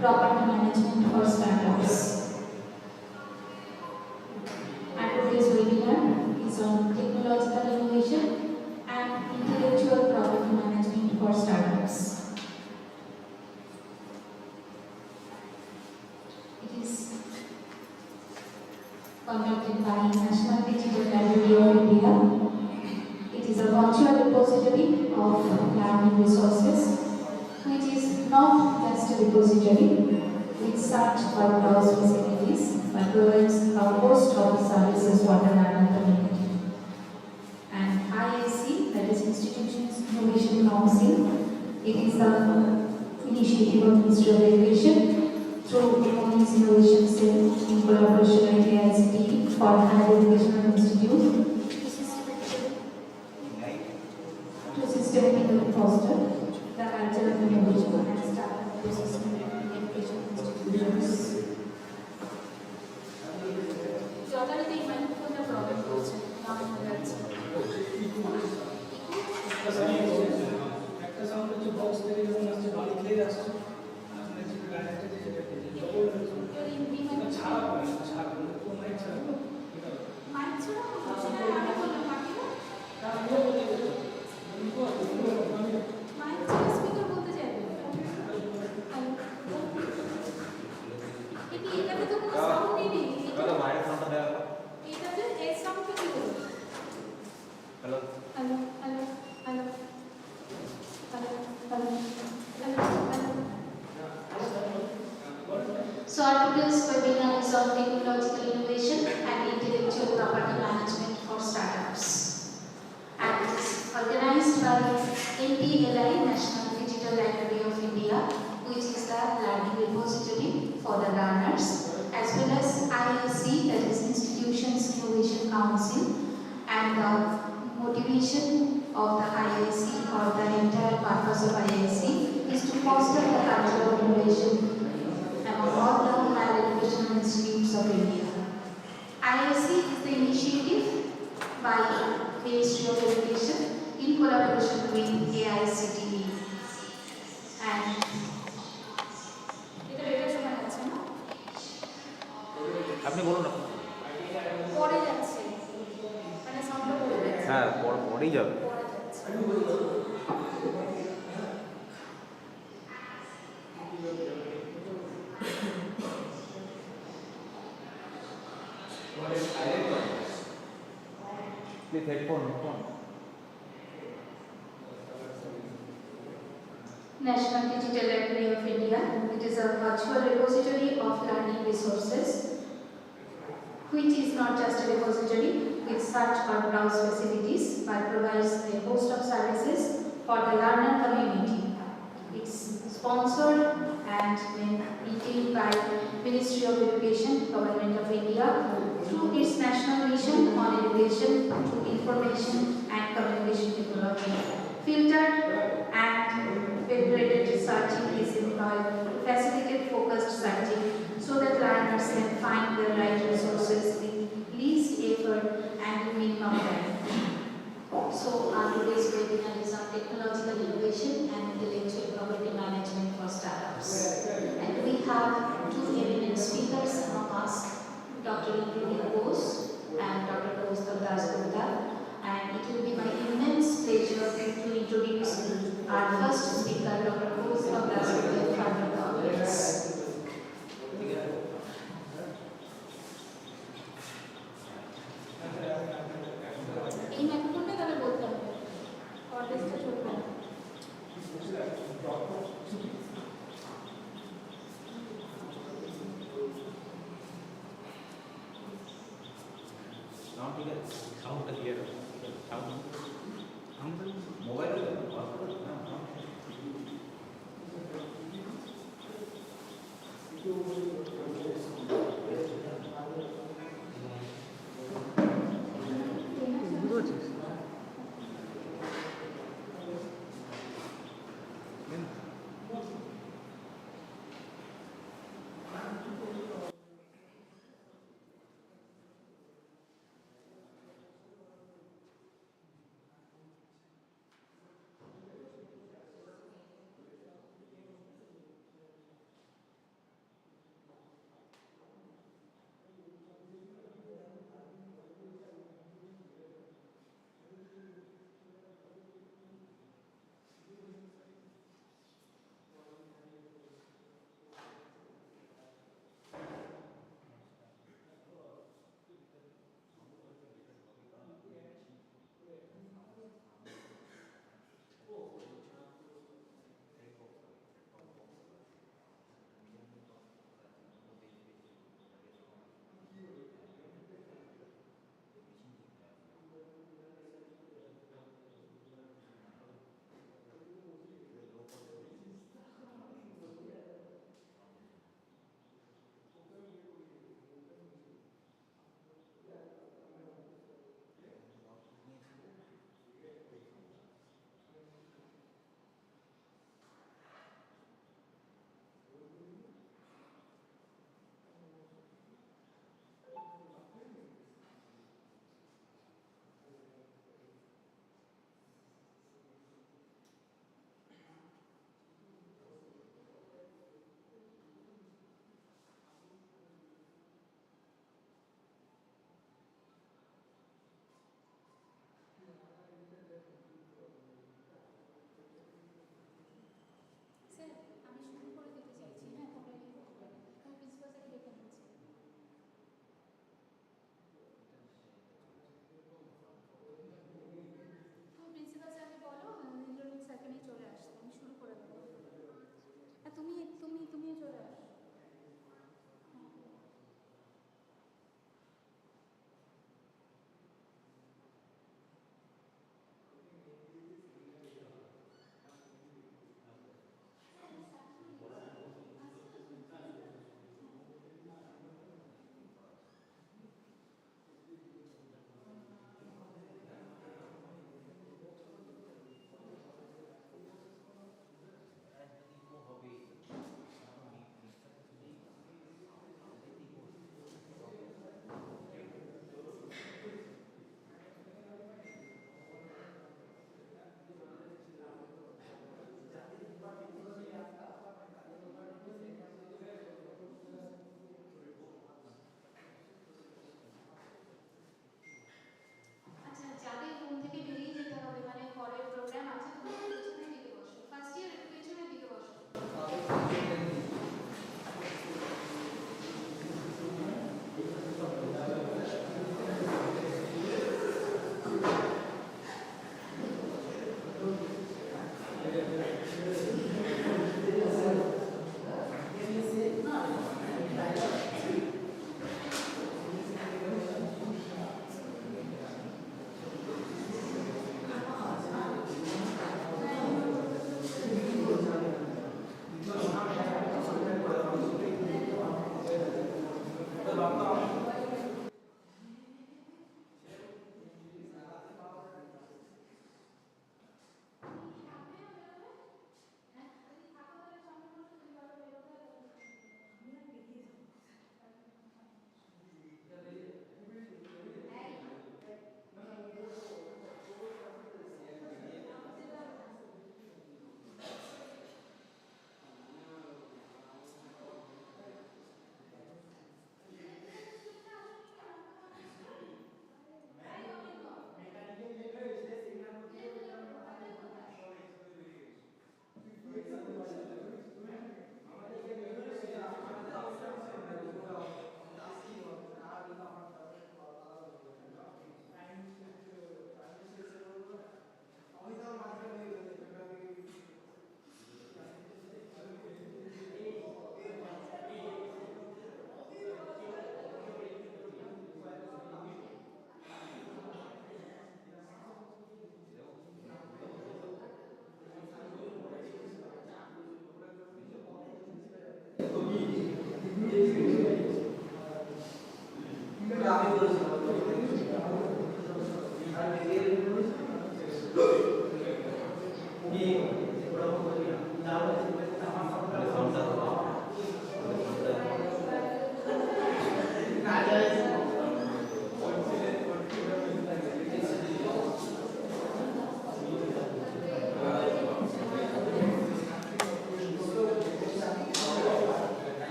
Property management for startups. And today's webinar is on technological innovation and intellectual property management for startups. It is conducted by National Digital Library of India. It is a virtual repository of learning resources, which is not just a repository with search or browse facilities, but provides a host of services for the learning community. And IIC, that is Institutions Innovation Council, it is the initiative of Ministry of Education through MOE's Innovation Cell in collaboration with AICTE for higher educational institutes to systematically foster the culture of innovation and startup ecosystem in education institutions. যথারীতি এই মাইক্রোফোনটা problem করছে, নাম হয়ে যাচ্ছে। একটা sound হচ্ছে box থেকে যখন আসছে বাড়ি খেয়ে আসছে, আপনার যে গাড়িটা যেটা ছাড়া পড়ে ছাড়া তো মাইক ছাড়া মাইক ছাড়া হচ্ছে না, আমি বললাম বাকি না মাইক ছাড়া স্পিকার বলতে চাইবে এটাতে তো কোনো সাউন্ডই নেই, এটা মাইক সাউন্ডটা দেওয়া এটাতে এই সাউন্ডটা কি করবে? Hello hello hello hello hello hello hello. So our today's webinar is on technological innovation and intellectual property management for startups. And it is organized by NDLI, National Digital Library of India, which is the learning repository for the learners, as well as IIC, that is Institutions Innovation Council, and the motivation of the IIC or the entire purpose of IIC is to foster the culture of innovation among all the higher educational institutes of India. IIC is the initiative by Ministry of Education in collaboration with AICTE. And আপনি বলুন না পড়ে যাচ্ছে, মানে সাউন্ডটা পড়ে যাচ্ছে। হ্যাঁ পড়েই যাবে। Please headphone. National Digital Library of India. It is a virtual repository of learning resources, which is not just a repository with search or browse facilities, but provides a host of services for the learner community. It's sponsored and maintained by Ministry of Education, Government of India, through its national mission on education through information and communication technology. Filtered and calibrated searching is employed to facilitate focused searching so that learners can find the right resources with least effort and minimum time. So our today's webinar is on technological innovation and intellectual property management for startups. And we have two eminent speakers among us, Dr. Indranil Bose and Dr. Kaustubh Dasgupta. And it will be my immense pleasure to introduce our first speaker, Dr. Kaustubh Dasgupta, in front of the audience. এই মাইক্রোফোনটা তাহলে বলতে হবে, অডিয়েন্সটা চলবে না। ঠিক আছে সাউন্ডটা ক্লিয়ার আছে সাউন্ড মোবাইলে বুঝেছিস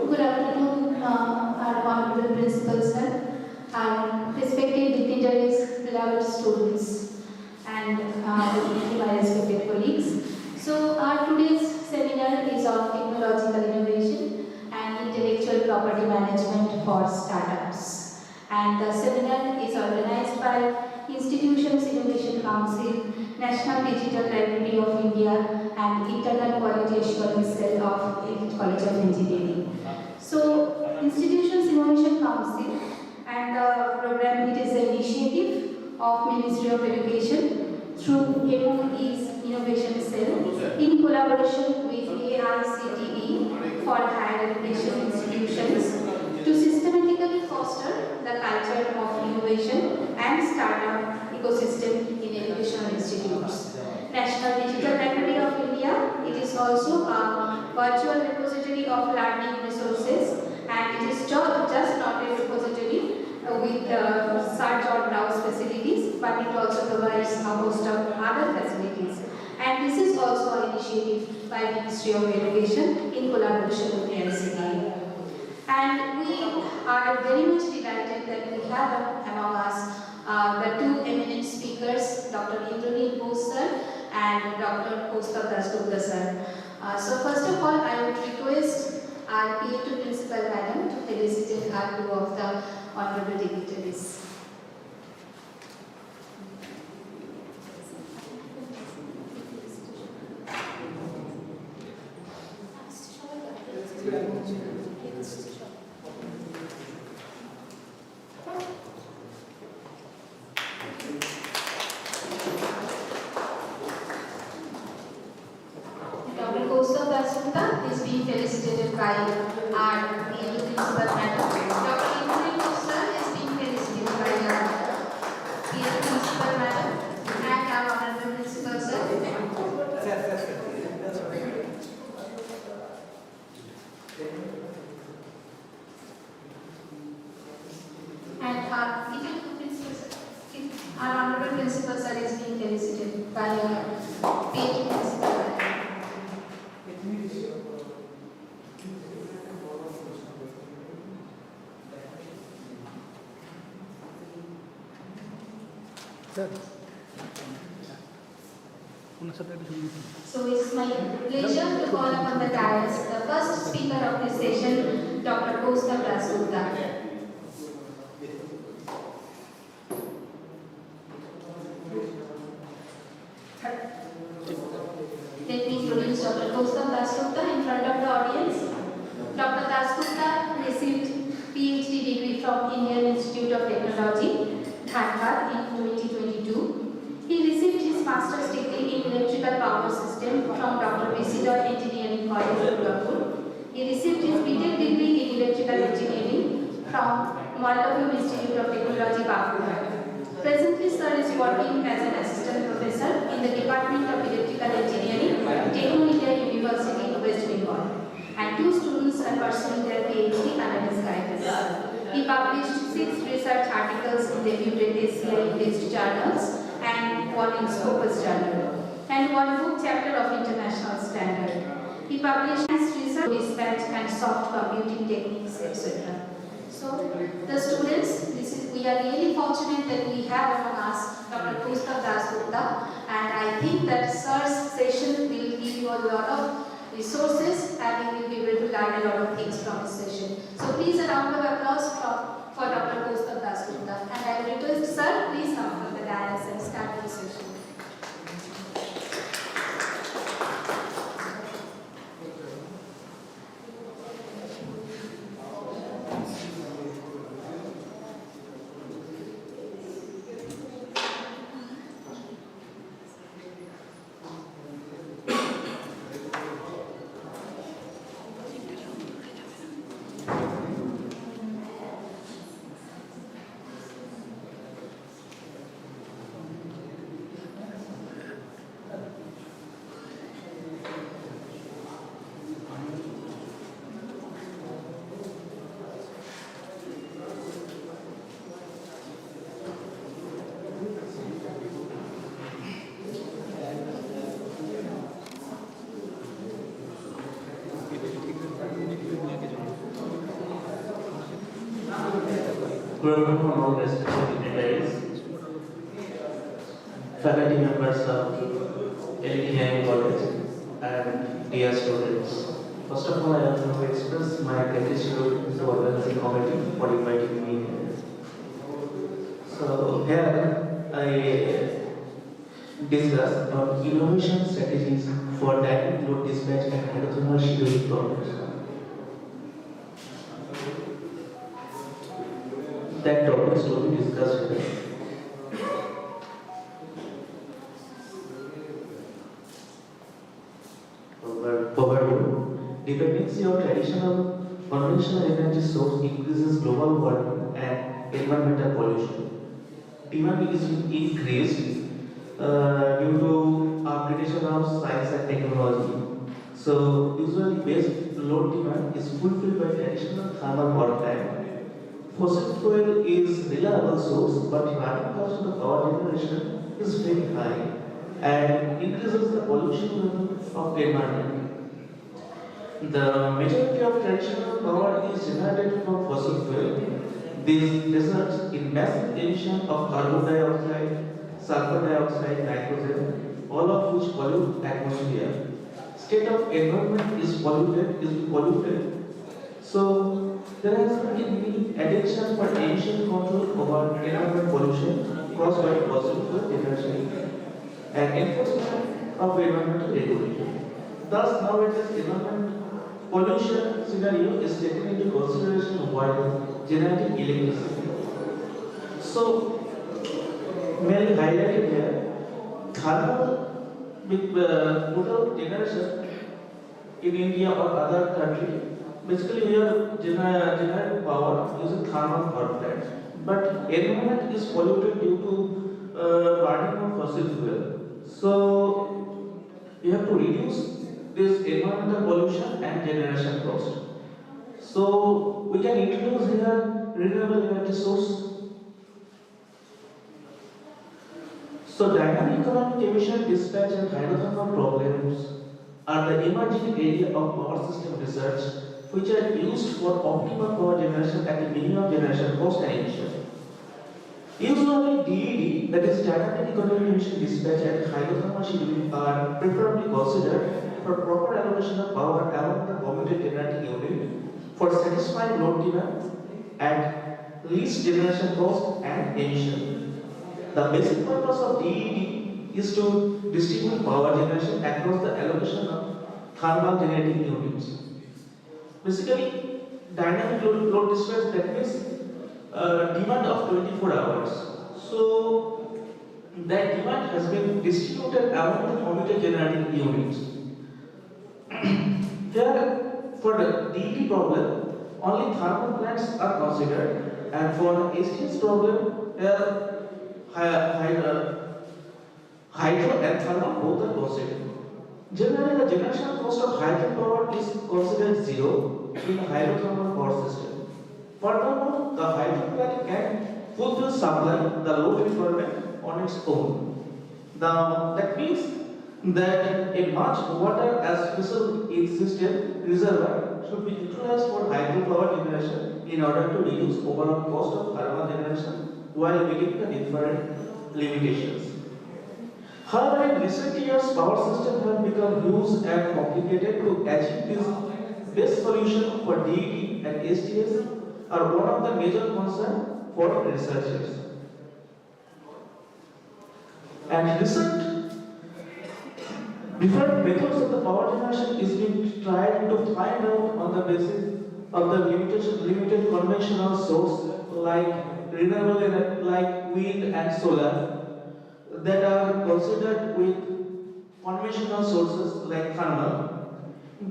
Good afternoon, our honorable principal sir, our respected dignitaries, beloved students, and my respected colleagues. So, our today's seminar is on technological innovation and intellectual property management for startups. And the seminar is organized by Institutions Innovation Council, National Digital Library of India, and Internal Quality Assurance Cell of Elite College of Engineering. So, Institutions Innovation Council and the program, it is an initiative of Ministry of Education through MOE's Innovation Cell in collaboration with AICTE for higher education institutions to systematically foster the culture of innovation and startup ecosystem in educational institutes. National Digital Library of India, it is also a virtual repository of learning resources, and it is just not a repository with search or browse facilities, but it also provides a host of other facilities. And this is also an initiative by Ministry of Education in collaboration with AICTE. And we are very much delighted that we have among us the two eminent speakers, Dr. Indranil Bose sir and Dr. Kaustav Dasgupta sir. So first of all, I would request our PA2 Principal Madam to felicitate our two of the honorable dignitaries. Dr. Kaustav Dasgupta is being felicitated by our PA2 Principal Madam. Dr. Indranil Bose sir is being felicitated by our PA2 Principal Madam and our honorable Principal sir. And our honorable Principal sir is being felicitated by our PA2 Principal Madam. So it's my pleasure to call upon the dais the first speaker of this session, Dr. Kaustav Dasgupta. Let me introduce Dr. Kaustav Dasgupta in front of the audience. Dr. Dasgupta received PhD degree from Indian Institute of Technology, Dhanbad in 2022. He received his master's degree in electrical power system from Dr. B.C. Engineering College, Udaipur. He received his BTech degree in electrical engineering from Mallavyu Institute of Technology, Bapular. Presently, sir is working as an assistant professor in the Department of Electrical Engineering, Techno India University, West Bengal. And 2 students are pursuing their PhD under his guidance. He published 6 research articles in the reputed ACI indexed journals and 1 in Scopus journal, and 1 book chapter of international standard. He published his research, dispatch and soft computing techniques, etc. So, the students, we are really fortunate that we have among us Dr. Kaustav Dasgupta, and I think that sir's session will give you a lot of resources and you will be able to learn a lot of things from this session. So please a round of applause for Dr. Kaustav Dasgupta. And I request sir, please come from the dais and start the session. Good afternoon, all respected dignitaries, faculty members of LTI College, and dear students. First of all, I want to express my gratitude to organizing committee for inviting me here. So here I discuss on innovation strategies for dynamic load dispatch and hydrothermal scheduling problems. That topic is to be discussed here. Overview. Dependency on traditional conventional energy source increases global warming and environmental pollution. Demand is increased due to upgradation of science and technology. So usually base load demand is fulfilled by traditional thermal power plant. Fossil fuel is reliable source, but running cost of the power generation is very high and increases the pollution level of environment. The majority of traditional power is generated from fossil fuel. This results in massive emission of carbon dioxide, sulfur dioxide, nitrogen, all of which pollute atmosphere. State of environment is polluted. So there has been attention for emission control over environment pollution caused by fossil fuel energy and enforcement of environmental regulation. Thus, nowadays, environment pollution scenario is taken into consideration while generating electricity. So, mainly highlighted here, thermal with total generation in India or other country. Basically, we are generating power using thermal power plants, but environment is polluted due to burning of fossil fuel. So, we have to reduce this environmental pollution and generation cost. So, we can introduce here renewable energy source. So, dynamic economic emission dispatch and hydrothermal problems are the emerging area of power system research which are used for optimal power generation at the minimum generation cost and emission. Usually DED, that is dynamic economic emission dispatch and hydrothermal scheduling, are preferably considered for proper allocation of power along the commuted generating unit for satisfying load demand at least generation cost and emission. The basic purpose of DED is to distribute power generation across the allocation of thermal generating units. Basically, dynamic load dispatch, that means demand of 24 hours. So, that demand has been distributed among the commuted generating units. Here, for the DED problem, only thermal plants are considered, And for STS problem, hydro and thermal both are considered. Generally, the generation cost of hydropower is considered zero in a hydrothermal power system. Furthermore, the hydro plant can fulfill supply the load requirement on its own. Now, that means that a much water as special existent reservoir should be utilized for hydropower generation in order to reduce overall cost of thermal generation while meeting the different limitations. However, in recent years, power systems have become huge and complicated to achieve this best solution for DET and STS are one of the major concerns for researchers. And recent different methods of the power generation is being tried to find out on the basis of the limited conventional source like renewable energy like wind and solar that are considered with conventional sources like thermal.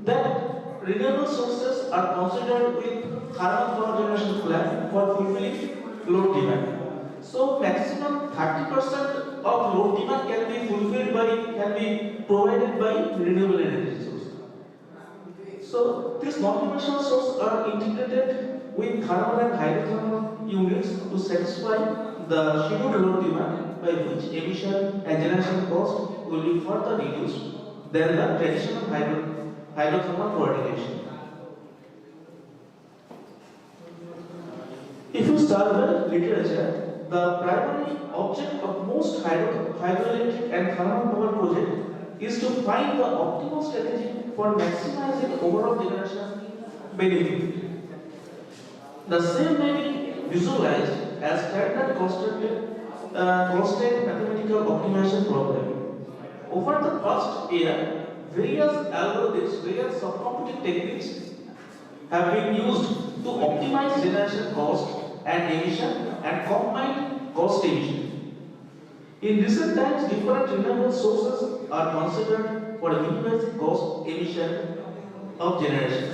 That renewable sources are considered with thermal power generation plant for fulfilling load demand. So maximum 30% of load demand can be provided by renewable energy source. So these non-conventional sources are integrated with thermal and hydrothermal units to satisfy the scheduled load demand by which emission and generation cost will be further reduced than the traditional hydrothermal coordination. If you survey literature, the primary object of most hydroelectric and thermal power projects is to find the optimal strategy for maximizing overall generation benefit. The same may be visualized as standard constant mathematical optimization problem. Over the past year, various algorithms, various subcomputing techniques have been used to optimize generation cost and emission and combine cost emission. In recent times, different renewable sources are considered for minimizing cost emission of generation.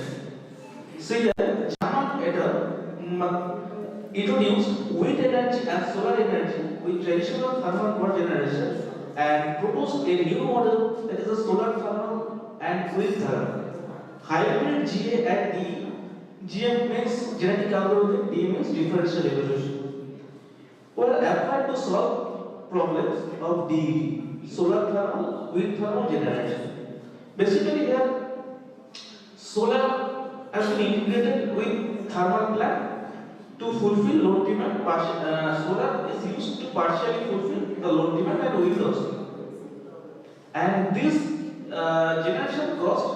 See that Jaman et al. Introduced wind energy and solar energy with traditional thermal power generation and proposed a new model that is a solar thermal and wind thermal. Hybrid GA and D. GM means genetic algorithm, D means differential evolution. Were applied to solve problems of DET, solar thermal, wind thermal generation. Basically, here solar has been integrated with thermal plant to fulfill load demand. Solar is used to partially fulfill the load demand and wind also. And this generation cost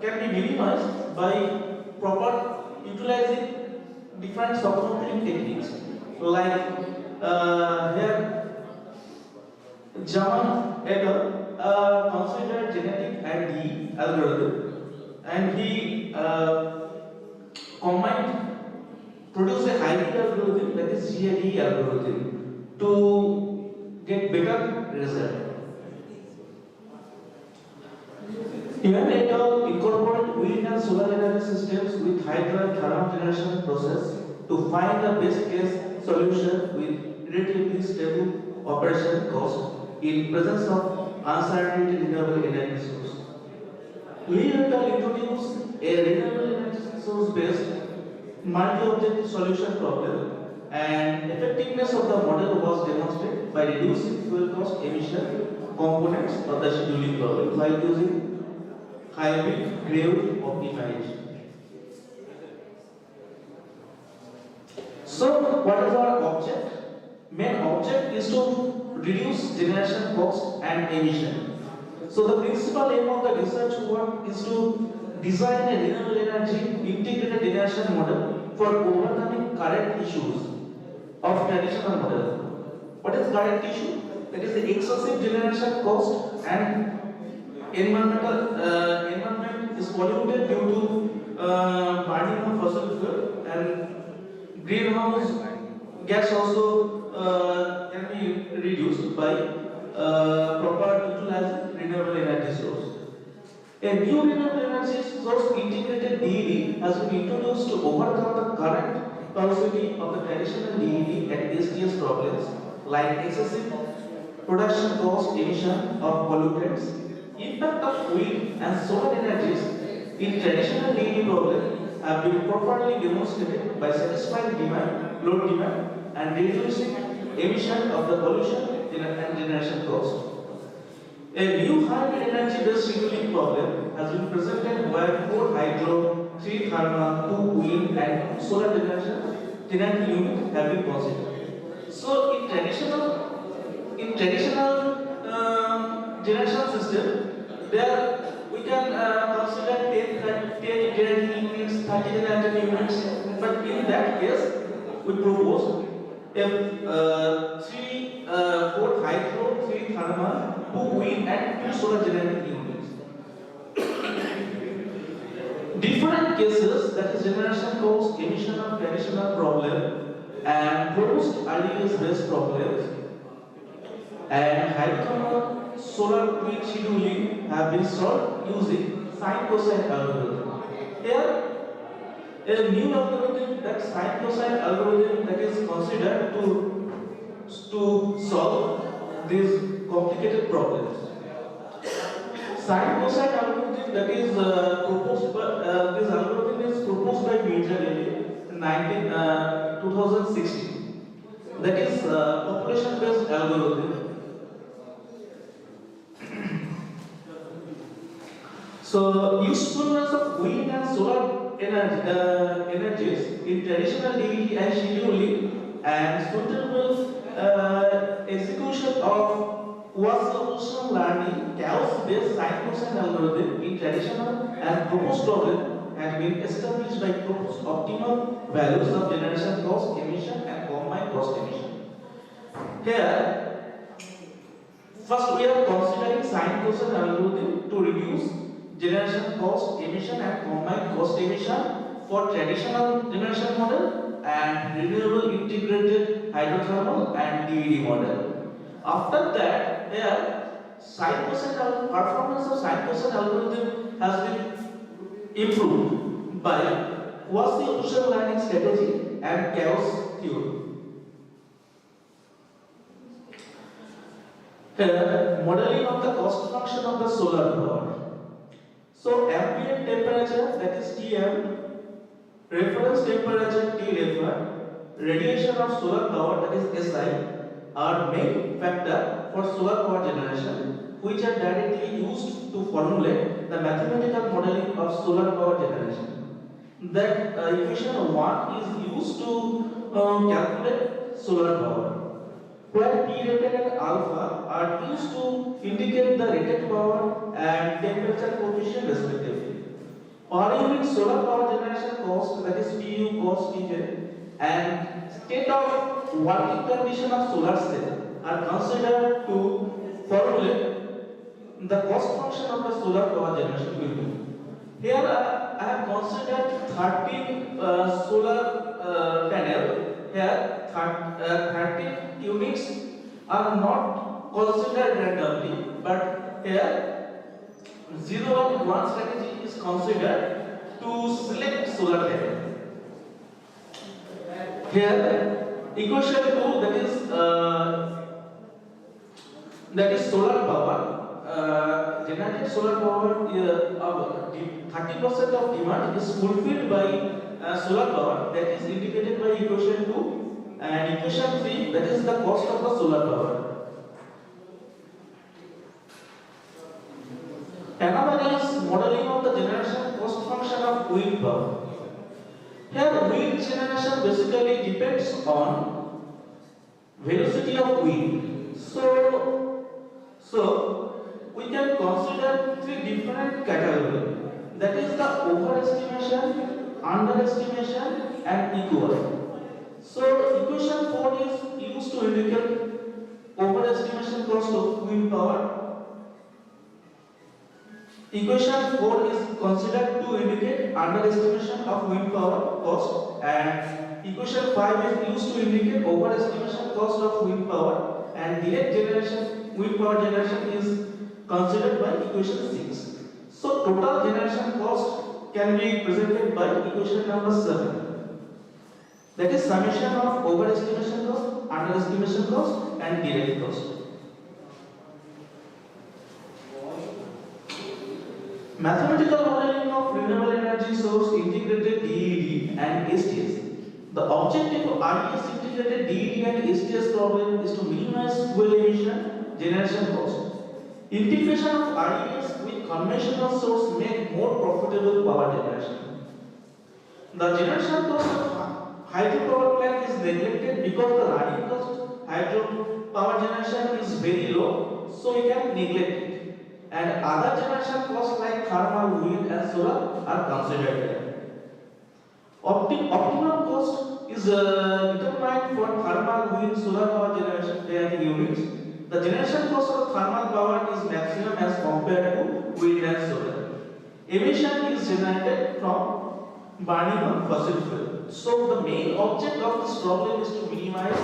can be minimized by proper utilizing different subcomputing techniques like here Jaman et al. Considered genetic and D algorithm, and he produced a hybrid algorithm that is GAD algorithm to get better result. Even et al. Incorporate wind and solar energy systems with hydro and thermal generation process to find the best case solution with relatively stable operation cost in presence of uncertainty renewable energy source. Lee et al. Introduced a renewable energy source based multi-objective solution problem, and effectiveness of the model was demonstrated by reducing fuel cost emission components of the scheduling problem while using hybrid Grave optimization. So, what is our object? Main object is to reduce generation cost and emission. So, the principal aim of the research work is to design a renewable energy integrated generation model for overcoming current issues of traditional model. What is current issue? That is the excessive generation cost and environment is polluted due to burning of fossil fuel, and greenhouse gas also can be reduced by proper utilizing renewable energy source. A new renewable energy source integrated DED has been introduced to overcome the current causally of the traditional DED and STS problems like excessive production cost emission of pollutants, impact of wind and solar energies in traditional DED problem have been properly demonstrated by satisfying demand, load demand and reducing emission of the pollution and generation cost. A new high energy based scheduling problem has been presented where 4 hydro, 3 thermal, 2 wind and 2 solar generation units have been considered. So in traditional generation system, there we can consider 10 generating units, 30 generating units, but in that case we propose a 4 hydro, 3 thermal, 2 wind and 2 solar generating units. Different cases, that is generation cost, emission of traditional problem and proposed RDS based problems and hydrothermal solar wind scheduling have been solved using sine cosine algorithm. Here a new algorithm, that sine cosine algorithm, that is considered to solve these complicated problems. Sine cosine algorithm, that is proposed by this algorithm is proposed by Mirza in 2016. That is population based algorithm. So usefulness of wind and solar energies in traditional DED and scheduling and suitable execution of cross-solution learning chaos-based sine cosine algorithm in traditional and proposed problem has been established by proposed optimal values of generation cost emission and combined cost emission. Here, first we are considering sine cosine algorithm to reduce generation cost emission and combined cost emission for traditional generation model and renewable integrated hydrothermal and DED model. After that, here performance of sine cosine algorithm has been improved by quasi-optional learning strategy and chaos theory. Here, modeling of the cost function of the solar power. So ambient temperature, that is Tm, reference temperature T radiation of solar power, that is Si, are main factor for solar power generation, which are directly used to formulate the mathematical modeling of solar power generation. That equation 1 is used to calculate solar power, where P rated and alpha are used to indicate the rated power and temperature coefficient respectively. Per unit solar power generation cost, that is PU cost Pj, and state of working condition of solar cell are considered to formulate the cost function of the solar power generation will be. Here I have considered 13 solar panel. Here 13 units are not considered randomly, but here 0 and 1 strategy is considered to select solar panel. Here equation 2, that is solar power, generated solar power of 30% of demand is fulfilled by solar power, that is indicated by equation 2, and equation 3, that is the cost of the solar power. Another is modeling of the generation cost function of wind power. Here wind generation basically depends on velocity of wind. So we can consider 3 different categories. That is the overestimation, underestimation and equal. So equation 4 is used to indicate overestimation cost of wind power. Equation 4 is considered to indicate underestimation of wind power cost, and equation 5 is used to indicate overestimation cost of wind power, and direct generation wind power generation is considered by equation 6. So total generation cost can be presented by equation number 7. That is summation of overestimation cost, underestimation cost, and direct cost. Mathematical modeling of renewable energy source integrated DED and STS. The objective of RES integrated DED and STS problem is to minimize fuel emission generation cost. Integration of RES with conventional source make more profitable power generation. The generation cost of hydropower plant is neglected because the running cost hydropower generation is very low, so we can neglect it. And other generation costs like thermal, wind, and solar are considered there. Optimum cost is determined for thermal, wind, solar power generation units. The generation cost of thermal power is maximum as compared to wind and solar. Emission is generated from burning of fossil fuel. So the main object of this problem is to minimize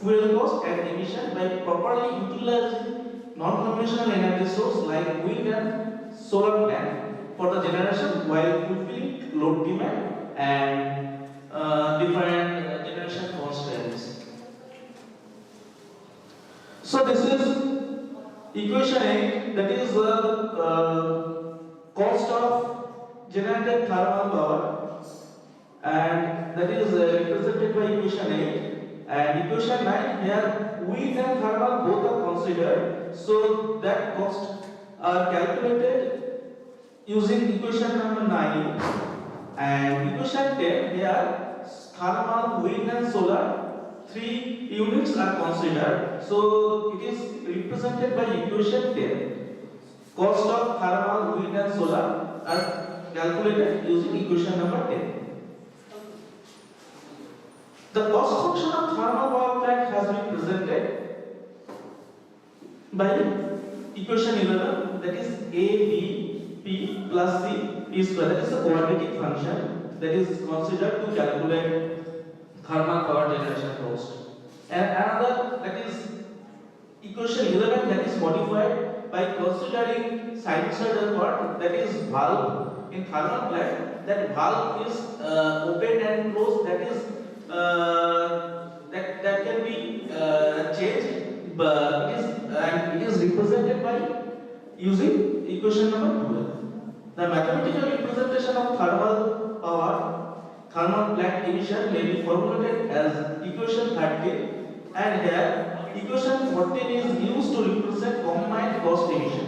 fuel cost and emission by properly utilizing non-conventional energy source like wind and solar plant for the generation while fulfilling load demand and different generation constraints. So this is equation 8, that is the cost of generated thermal power, and that is represented by equation 8. And equation 9, here wind and thermal both are considered, so that cost are calculated using equation number 9. And equation 10, here thermal, wind and solar 3 units are considered, so it is represented by equation 10. Cost of thermal, wind and solar are calculated using equation number 10. The cost function of thermal power plant has been presented by equation 11, that is A, B, P plus C, P square. That is a quadratic function that is considered to calculate thermal power generation cost. And another, that is equation 11, that is modified by considering sinusoidal part, that is valve in thermal plant. That valve is open and closed, that is that can be changed, but it is represented by using equation number 12. The mathematical representation of thermal power, thermal plant emission may be formulated as equation 13, and here equation 14 is used to represent combined cost emission.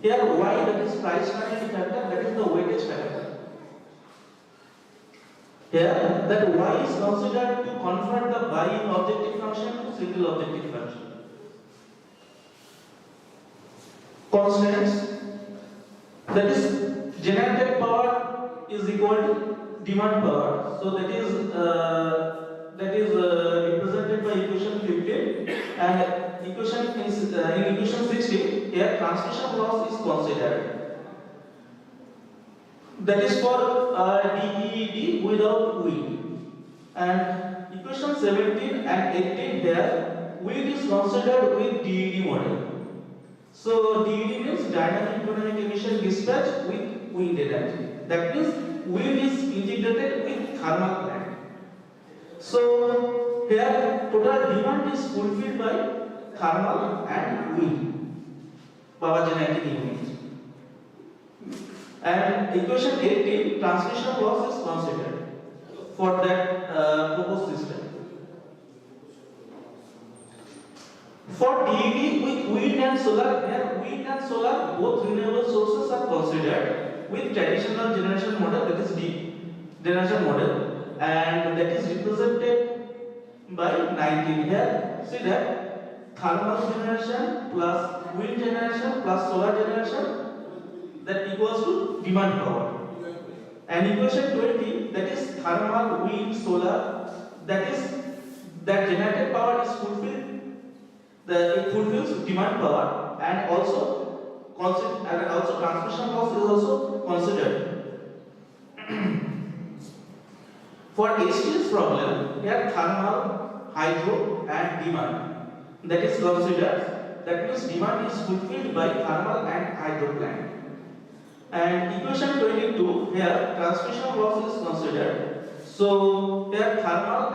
Here Y, that is price variety factor, that is the weightage factor. Here, that Y is considered to convert the buying objective function to single objective function. Constants, that is generated power is equal to demand power. So that is represented by equation 15, and equation is in equation 16. Here, transmission loss is considered. That is for DED without wind. And equation 17 and 18 here, wind is considered with DED model. So DED means dynamic economic emission dispatch with wind energy. That means wind is integrated with thermal plant. So here total demand is fulfilled by thermal and wind power generating units. And equation 18, transmission loss is considered for that proposed system. For DED with wind and solar, here wind and solar both renewable sources are considered with traditional generation model, that is D generation model, and that is represented by 19 here. See that thermal generation plus wind generation plus solar generation, that equals to demand power. And equation 20, that is thermal, wind, solar, that generated power is fulfilled, it fulfills demand power, and also transmission loss is also considered. For HTS problem, here thermal, hydro and demand, that is considered, that means demand is fulfilled by thermal and hydro plant. And equation 22, here transmission loss is considered. So here thermal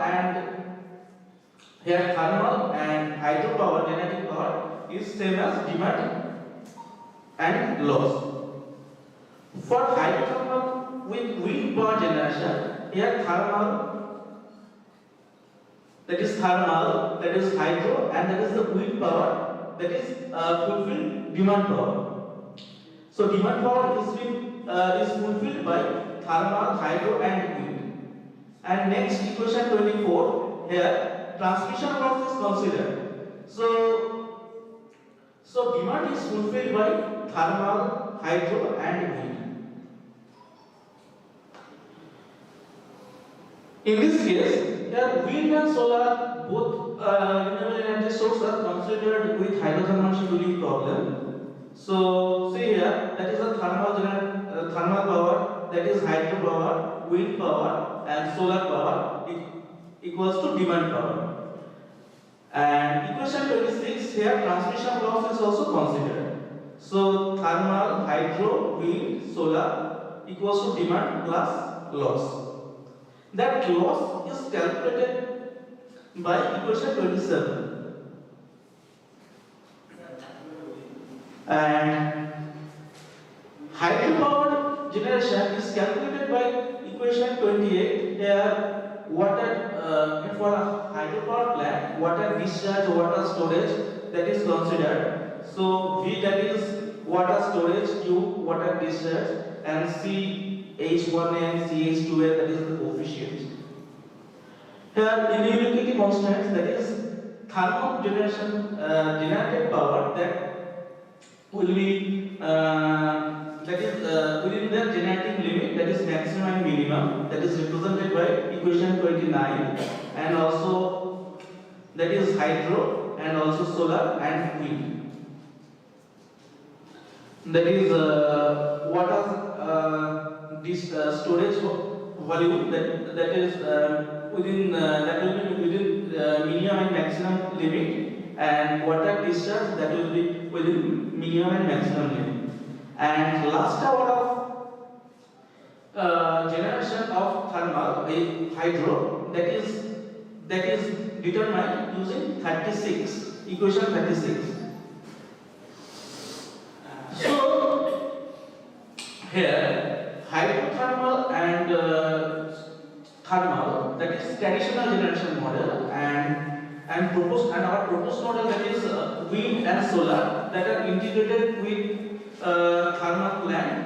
and hydropower generating power is same as demand and loss. For hydrothermal with wind power generation, here that is hydro, and that is the wind power, that is fulfilled demand power. So demand power is fulfilled by thermal, hydro and wind. And next equation 24, here transmission loss is considered. So demand is fulfilled by thermal, hydro and wind. In this case, here wind and solar both renewable energy sources are considered with hydrothermal scheduling problem. So see here, that is a thermal power, that is hydro power, wind power and solar power equals to demand power. And equation 26, here transmission loss is also considered. So thermal, hydro, wind, solar equals to demand plus loss. That loss is calculated by equation 27. And hydropower generation is calculated by equation 28. Here, for a hydropower plant, water discharge, water storage, that is considered. So V, that is water storage, Q water discharge, and C H1n, CH2n, that is the coefficient. Here renewability constants, that is thermal generation generated power that will be within the generating limit, that is maximum and minimum, that is represented by equation 29, and also that is hydro and also solar and wind. That is water storage volume that is within that will be within minimum and maximum limit, and water discharge that will be within minimum and maximum limit. And last hour of generation of thermal hydro, that is determined using 36 equation 36. So here hydrothermal and thermal, that is traditional generation model, and our proposed model, that is wind and solar, that are integrated with thermal plant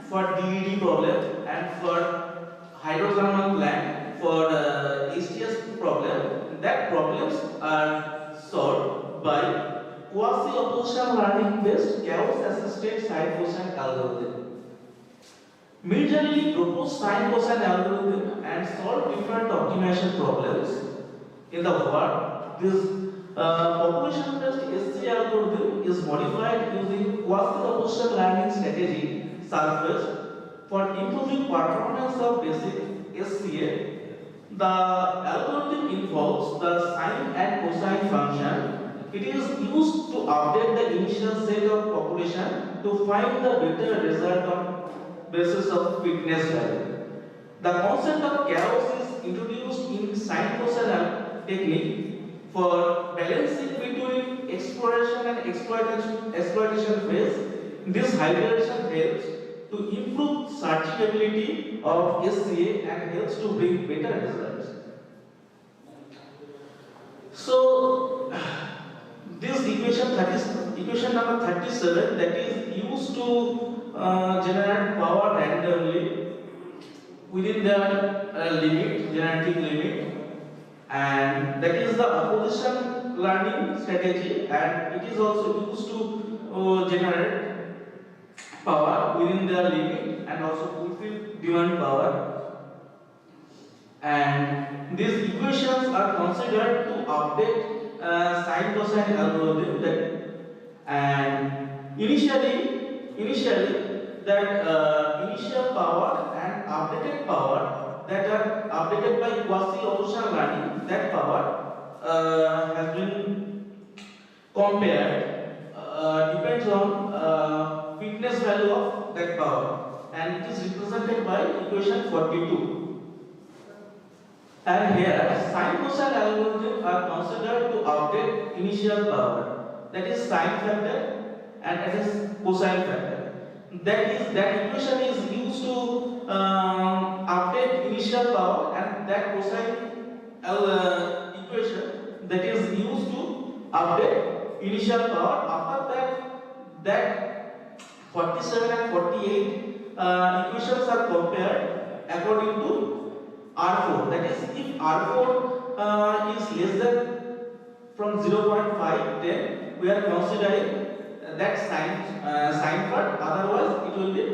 for DED problem and for hydrothermal plant for HTS problem. That problems are solved by quasi-opposition learning based chaos assisted side quotient algorithm. Majorly propose sine quotient algorithm and solve different optimization problems. In the world, this population based SC algorithm is modified using quasi-opposition learning strategy surface for improving performance of basic SCA. The algorithm involves the sine and cosine function. It is used to update the initial set of population to find the better result on basis of fitness value. The concept of chaos is introduced in sine cosine technique for balancing between exploration and exploitation phase. This hybridization helps to improve searchability of SCA and helps to bring better results. So this equation number 37, that is used to generate power randomly within the generating limit, and that is the opposition learning strategy, and it is also used to generate power within the limit and also fulfill demand power. And these equations are considered to update sine cosine algorithm, and initially that initial power and updated power that are updated by quasi-opposition learning, that power has been compared, depends on fitness value of that power, and it is represented by equation 42. And here, sine cosine algorithms are considered to update initial power. That is sine factor and that is cosine factor. That equation is used to update initial power, and that cosine equation that is used to update initial power. After that 47 and 48 equations are compared according to R4. That is, if R4 is less than from 0.5, then we are considering that sine part, otherwise it will be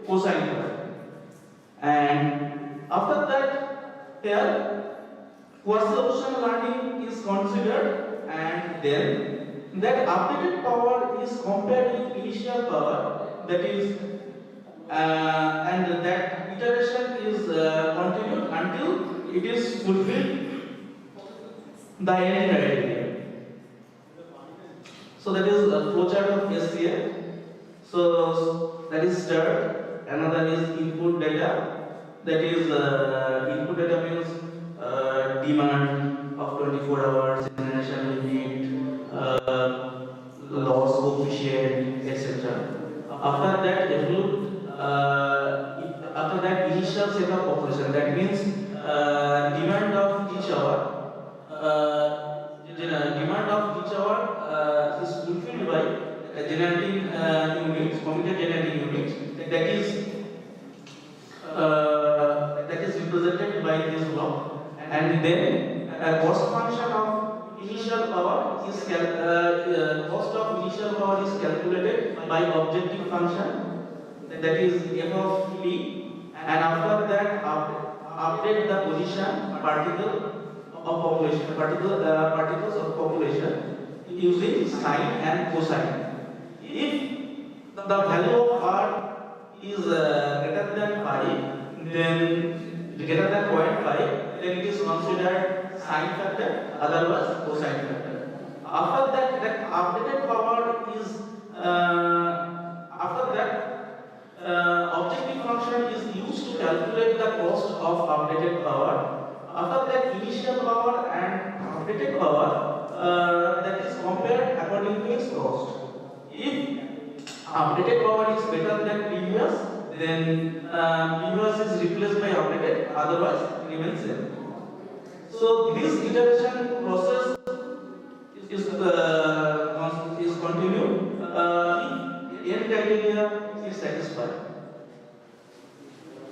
cosine part. And after that, here Gaussian learning is considered, and then that updated power is compared with initial power, that is and that iteration is continued until it is fulfilled the end criteria. So that is a flowchart of SCA. So that is start, another is input data. That is input data means demand of 24 hours, generation unit, loss coefficient, etc. After that, after that initial set of population, that means demand of each hour, demand of each hour is fulfilled by generating units, computer generating units. That is represented by this block, and then cost function of initial power is cost of initial power is calculated by objective function, that is f of t, and after that update the position particles of population using sine and cosine. If the value of r is greater than 5, then greater than 0.5, then it is considered sine factor, otherwise cosine factor. After that updated power is objective function is used to calculate the cost of updated power. After that, initial power and updated power that is compared according to its cost. If updated power is better than previous, then previous is replaced by updated, otherwise it remains same. So this iteration process is continued if n criteria is satisfied.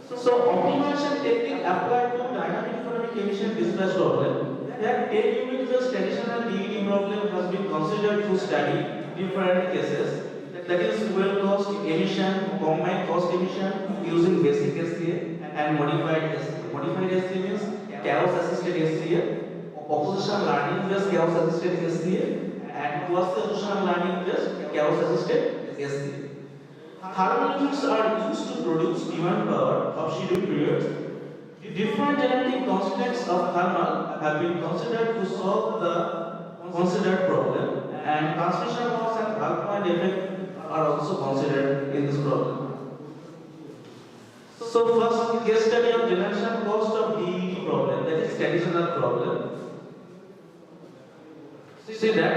So optimization technique applied to dynamic economic emission dispatch problem. That 10 units traditional DED problem has been considered to study different cases. That is fuel cost emission, combined cost emission using basic SCA and modified SCA. Modified SCA means chaos assisted SCA, opposition learning based chaos assisted SCA, and quasi-opposition learning based chaos assisted SCA. Thermal units are used to produce demand power of scheduled periods. Different genetic constants of thermal have been considered to solve the considered problem, and transmission loss and bulk point effect are also considered in this problem. So first case study of generation cost of DED problem, that is traditional problem. See that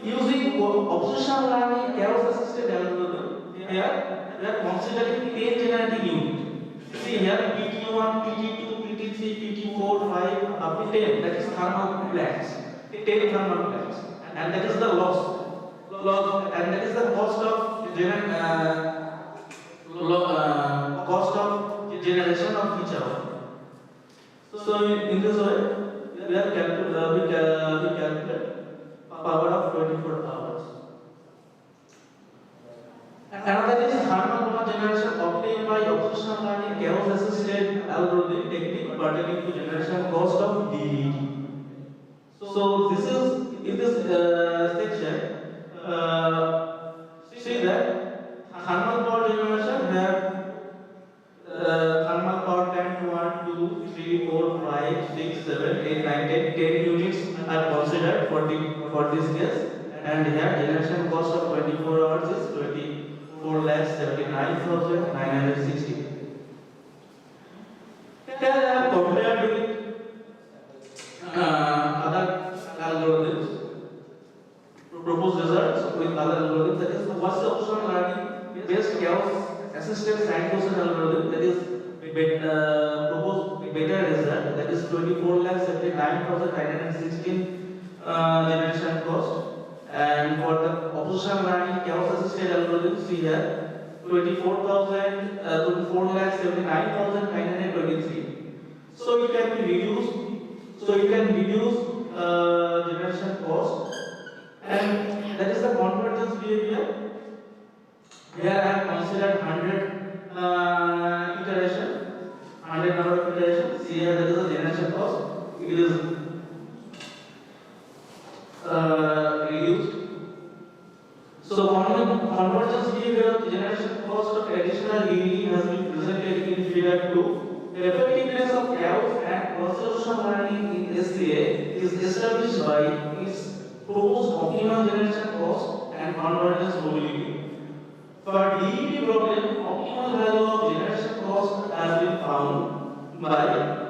using opposition learning chaos assisted algorithm, here we are considering 10 generating units. See here PT1, PT2, PT3, PT4, 5 up to 10, that is thermal plants, 10 thermal plants, and that is the loss, and that is the cost of generation of each hour. So in this way, we calculate power of 24 hours. Another is thermal power generation obtained by opposition learning chaos assisted algorithm technique pertaining to generation cost of DED. So this is in this section. See that thermal power generation have thermal power plant 1, 2, 3, 4, 5, 6, 7, 8, 9, 10 units are considered for this case, and here generation cost of 24 hours is 24,79,960. Here I have compared with proposed results with other algorithms. That is, what's the optional learning based chaos assisted sine algorithm that is proposed better result, that is 24,79,916 generation cost. And for the oppositional learning chaos assisted algorithm, see here 24,79,923. So it can be reduced. So you can reduce generation cost, and that is the convergence behavior. Here I have considered 100 iteration, 100 number of iterations. See here, that is the generation cost. It is reduced. So convergence behavior of generation cost of additional DDE has been presented in figure 2. The effectiveness of chaos and conservational learning in SCA is established by its proposed optimal generation cost and convergence probability. For DEP problem, optimal value of generation cost has been found by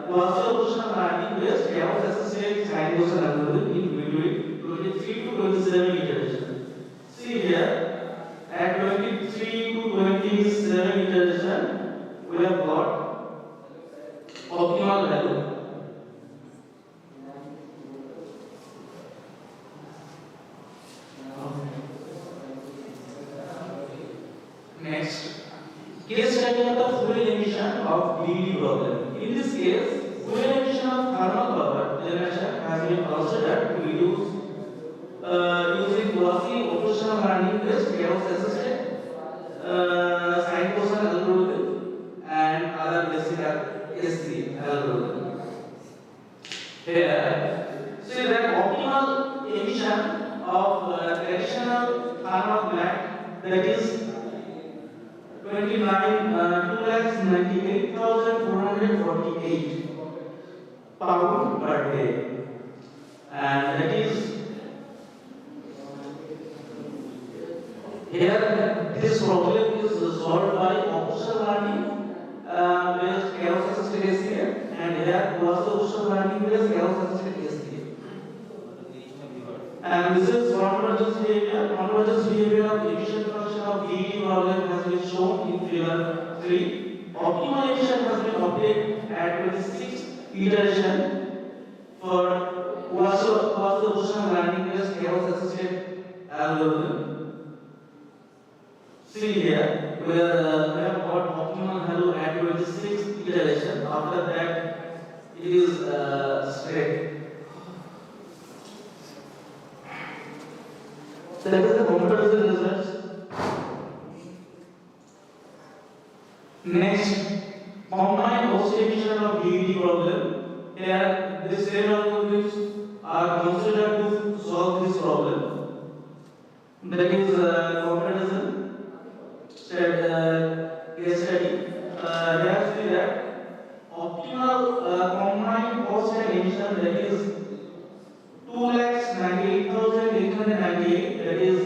conservational learning based chaos assisted sine algorithm in between 23 to 27 iterations. See here, at 23 to 27 iteration, we have got optimal value. Next, case study of the fuel emission of DD problem. In this case, fuel emission of thermal power generation has been considered to reduce using quasi operational learning based chaos assisted sine algorithm and other basic SC algorithm. Here, see that optimal emission of traditional thermal plant, that is 2,98,448 pound per day, and that is here. This problem is solved by optional learning based chaos assisted SCA, and here was the optional learning based chaos assisted SCA. And this is convergence behavior. Convergence behavior of emission function of DD problem has been shown in figure 3. Optimal emission has been obtained at 26 iteration for was the optional learning based chaos assisted algorithm. See here, where we have got optimal value at 26 iteration. After that, it is straight. So that is the comparison results. Next, combined emission of DED problem. Here, these same algorithms are considered to solve this problem. That is comparison. Case study. Here see that optimal combined cost and emission, that is 2,98,898, that is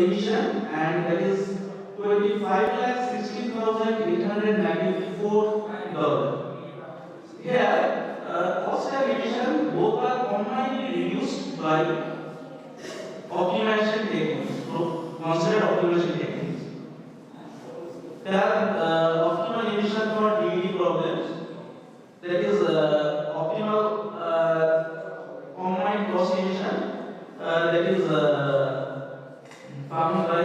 emission, and that is 25,16,894 Here cost and emission both are combinedly reduced by optimization techniques. Consider optimization techniques. There optimal emission for DD problems, that is optimal combined cost emission, that is found by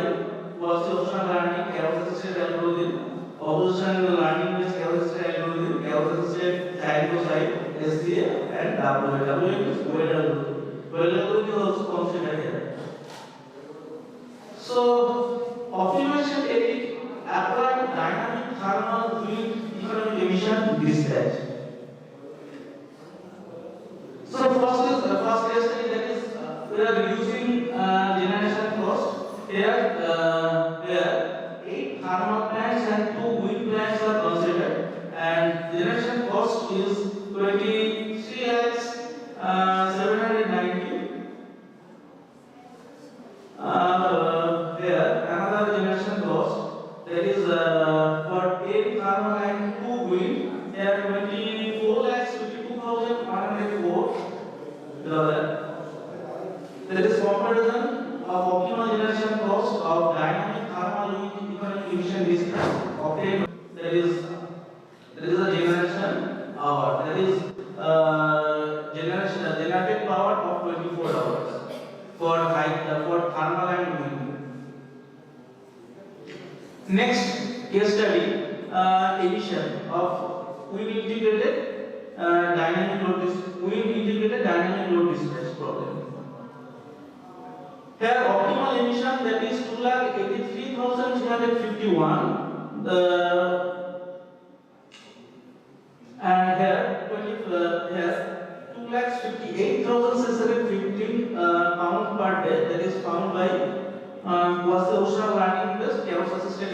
optional learning chaos assisted algorithm, oppositional learning based chaos assisted algorithm, chaos assisted side SCA, and WM is Weld algorithm. Weld algorithm is also considered here. So, optimization technique applied to dynamic thermal fluid economic emission dispatch. So, first case study, that is we are reducing generation cost. Here, 8 thermal plants and 2 wind plants are considered, and generation cost is 23,790. Here another generation cost, that is for 8 thermal and 2 wind. Here 24,52,104. comparison of optimal generation cost of dynamic thermal economic efficient dispatch obtained. There is a generation hour. There is generated power of 24 hours for thermal and wind. Next case study, emission of wind integrated dynamic load dispatch problem. Here optimal emission, that is 2,83,351. And here 2,58,615 pound per day, that is found by Quasi-Ocean learning based chaos assisted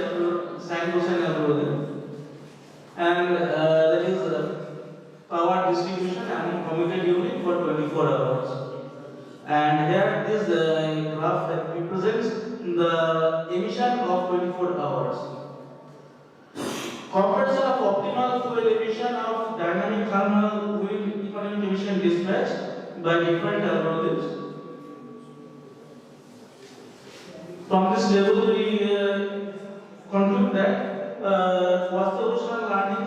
Saint-Ocean algorithm, and that is power distribution and commuted unit for 24 hours. And here this graph that represents the emission of 24 hours. Comparison of optimal fuel emission of dynamic thermal wind economic emission dispatch by different algorithms. From this level, we conclude that Quasi-Ocean learning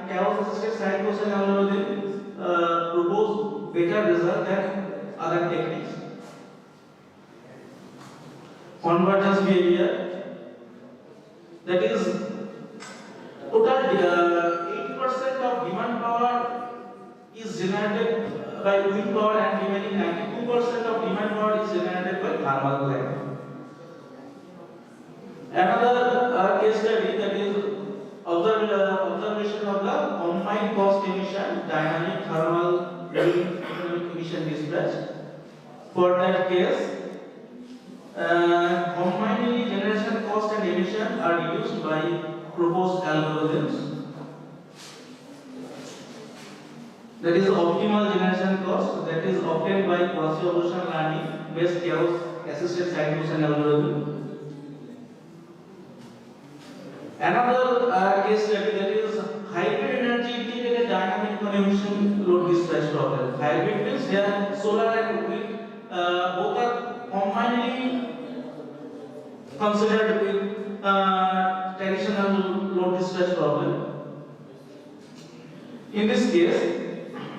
chaos assisted Saint-Ocean algorithm propose better result than other techniques. Convergence behavior, that is total 80% of demand power is generated by wind power and remaining 92% of demand power is generated by thermal plant. Another case study, that is observation of the combined cost emission dynamic thermal wind economic emission dispatch. For that case, combined generation cost and emission are reduced by proposed algorithms. That is optimal generation cost, that is obtained by Quasi-Ocean learning based chaos assisted Saint-Ocean algorithm. Another case study, that is hybrid energy integrated dynamic emission load dispatch problem. Hybrid means here solar and wind both are commonly considered with traditional load dispatch problem. In this case,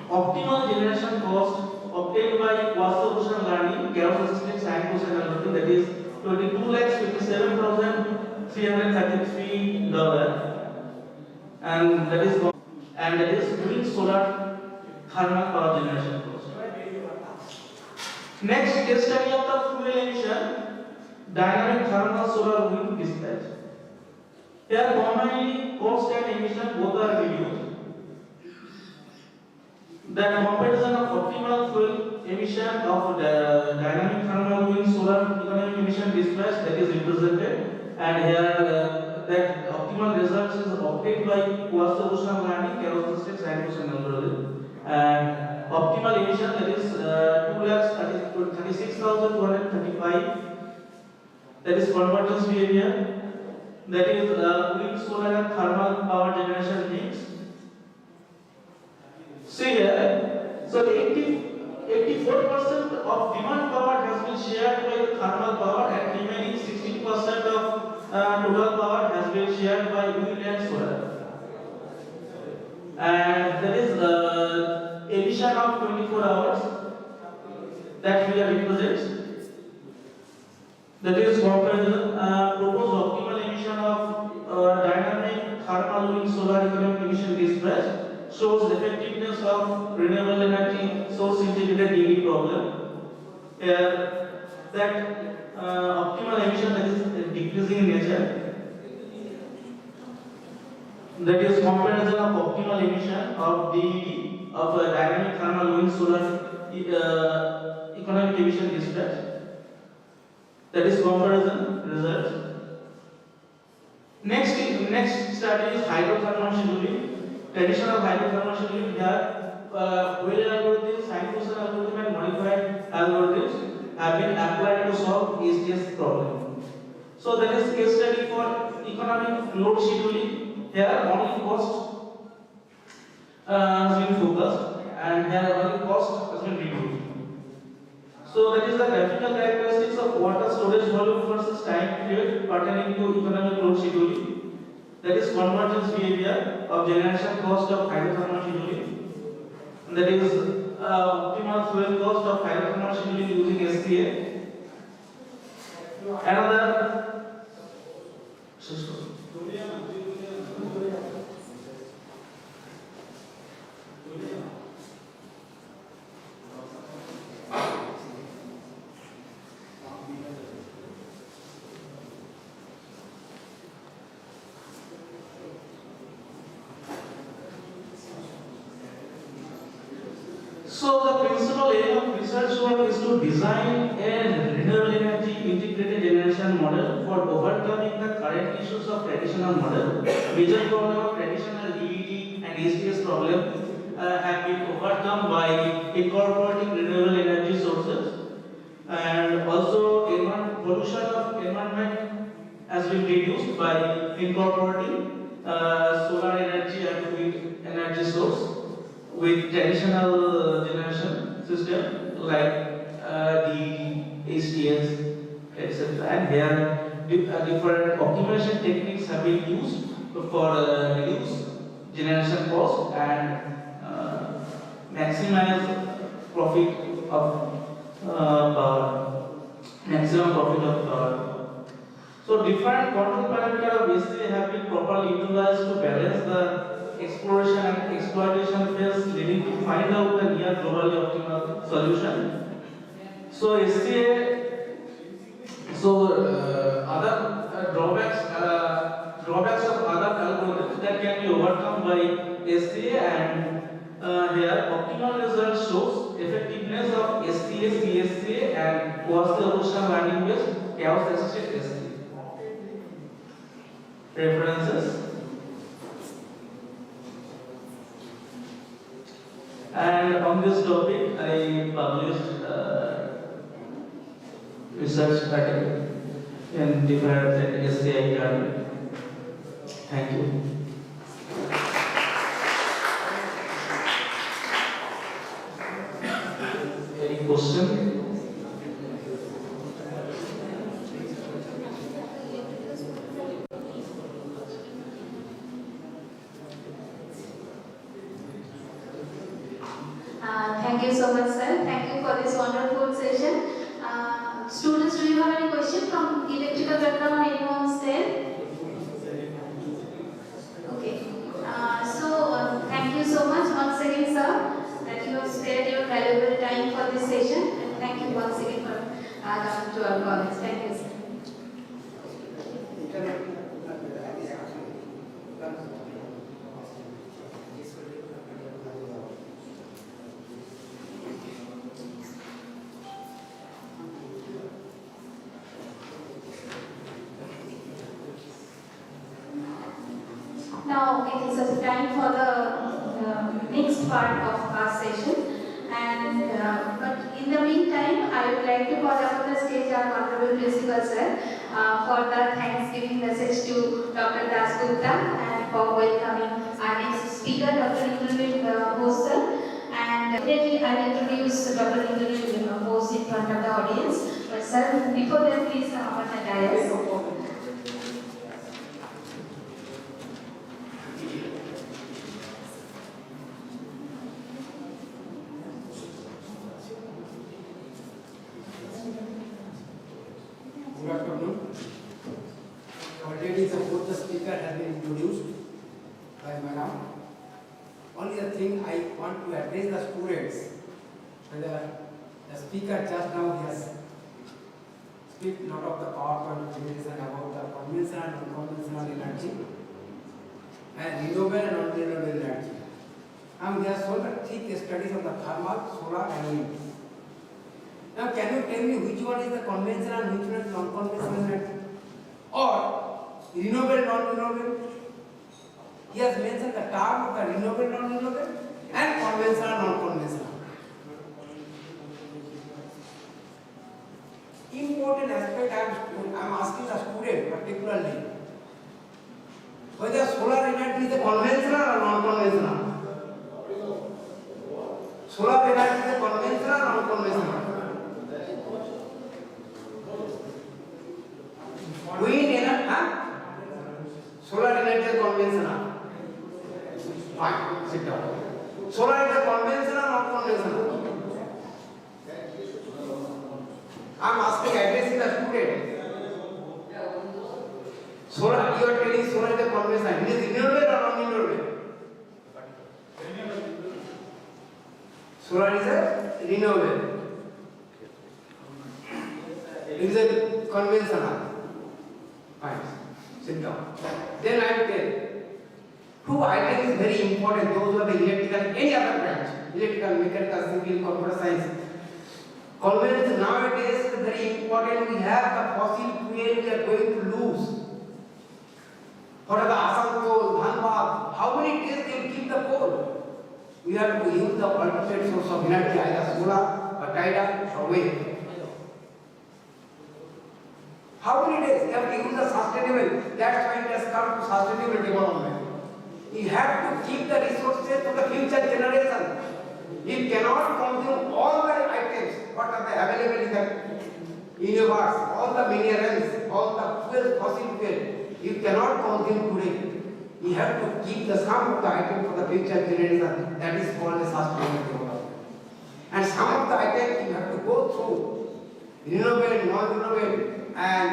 optimal generation cost obtained by Quasi-Ocean learning chaos assisted Saint-Ocean algorithm, that is 22,57,333 and that is wind solar thermal power generation cost. Next case study of the fuel emission dynamic thermal solar wind dispatch. Here combined cost and emission both are reduced. The comparison of optimal fuel emission of the dynamic thermal wind solar economic emission dispatch, that is represented, and here that optimal results is obtained by Quasi-Ocean learning chaos assisted Saint-Ocean algorithm, and optimal emission, that is 2,36,235, that is convergence behavior, that is wind solar and thermal power generation mix. See here, so 84% of demand power has been shared by the thermal power and remaining 16% of total power has been shared by wind and solar. And there is emission of 24 hours that we are represents. That is comparison proposed optimal emission of dynamic thermal wind solar economic emission dispatch shows effectiveness of renewable energy source integrated DD problem. That optimal emission, that is decreasing in nature. That is comparison of optimal emission of DED of dynamic thermal wind solar economic emission dispatch. That is comparison results. Next study is hydrothermal scheduling. Traditional hydrothermal scheduling, here Whale algorithm, Saint-Ocean algorithm and modified algorithms have been applied to solve HDS problem. So that is case study for economic load scheduling. Here only cost has been focused and here only cost has been reduced. So that is the graphical characteristics of water storage volume versus time period pertaining to economic load scheduling. That is convergence behavior of generation cost of hydrothermal scheduling. And that is optimal fuel cost of hydrothermal scheduling using SCA. Another So the principal aim of research work is to design a renewable energy integrated generation model for overcoming the current issues of traditional model. Major problem of traditional DET and STS problem have been overcome by incorporating renewable energy sources, and also pollution of environment has been reduced by incorporating solar energy and wind energy source with traditional generation system like the HTS, etc. And here different optimization techniques have been used for reduce generation cost and maximize profit of power, maximum profit of power. So different control parameters of SCA have been properly utilized to balance the exploration and exploitation phase, leading to find out the near globally optimal solution. So SCA, other drawbacks of other algorithms that can be overcome by SCA, and here optimal result shows effectiveness of SCA, CSCA and Quasi-Evolution learning based chaos assisted SCA. References. And on this topic, I published research article in different SCI journal. Thank you. Any question? Thank you so much, sir. Thank you for this wonderful session. Students, do you have any question from electrical background? Anyone's there? Okay. Thank you so much once again, sir, that you have spared your valuable time for this session. And thank you once again for coming to our college. Thank you, sir. Now it is a time for the next part of our session, and but in the meantime, I would like to call up on the stage our honorable principal sir for the Thanksgiving message to Dr. Das Gupta and for welcoming our next speaker, Dr. Indranil Bose sir. And immediately I will introduce Dr. Indranil Bose in front of the audience. But sir, before that, please come up on the dais. Good afternoon. Already the speaker has been introduced by Madam. Only the thing I want to address the students, and the speaker just now has speak lot of the PowerPoint presentation about the conventional and unconventional energy and renewable and non-renewable energy. And they have shown the thick studies on the thermal, solar and wind. Now can you tell me which one is the conventional and which one is non-conventional energy? Or renewable, non-renewable? He has mentioned the term of the renewable, non-renewable and conventional, non-conventional. Important aspect I am asking the student particularly whether solar energy is a conventional or non-conventional. Solar energy is a conventional or non-conventional. I'm asking, addressing the student. Solar, you are telling solar is a convention. It is renewable or non-renewable? Solar is a renewable. It is a conventional. Fine. Sit down. Then I will tell. Two items is very important. Those who are the electrical, any other branch, electrical, mechanical, civil, computer science. Convenience nowadays is very important. We have the fossil fuel we are going to lose. What are the Assam coal, Dhanbad? How many days they will keep the coal? We have to use the alternate source of energy, either solar or tidal or wind. How many days? We have to use the sustainable. That's why it has come to sustainable development. You have to keep the resources to the future generation. You cannot consume all the items what are available in the universe, all the minerals, all the fuel, fossil fuel. You cannot consume today. You have to keep the sum of the items for the future generation. That is called a sustainable development. And some of the items you have to go through renewable, non-renewable, and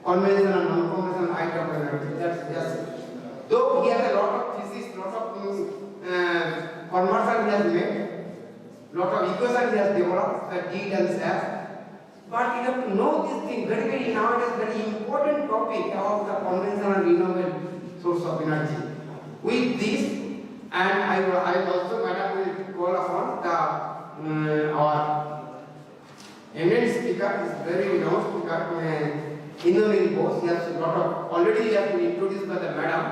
conventional and non-conventional items of energy. That's just. Though he has a lot of thesis, lot of conversion he has made, lot of equation he has developed, the deed and self. But you have to know this thing very nowadays, very important topic about the conventional and renewable source of energy. With this, and I also, madam, will call upon the our eminent speaker is very renowned speaker, Indranil Bose. He has a lot of, already he has been introduced by the madam.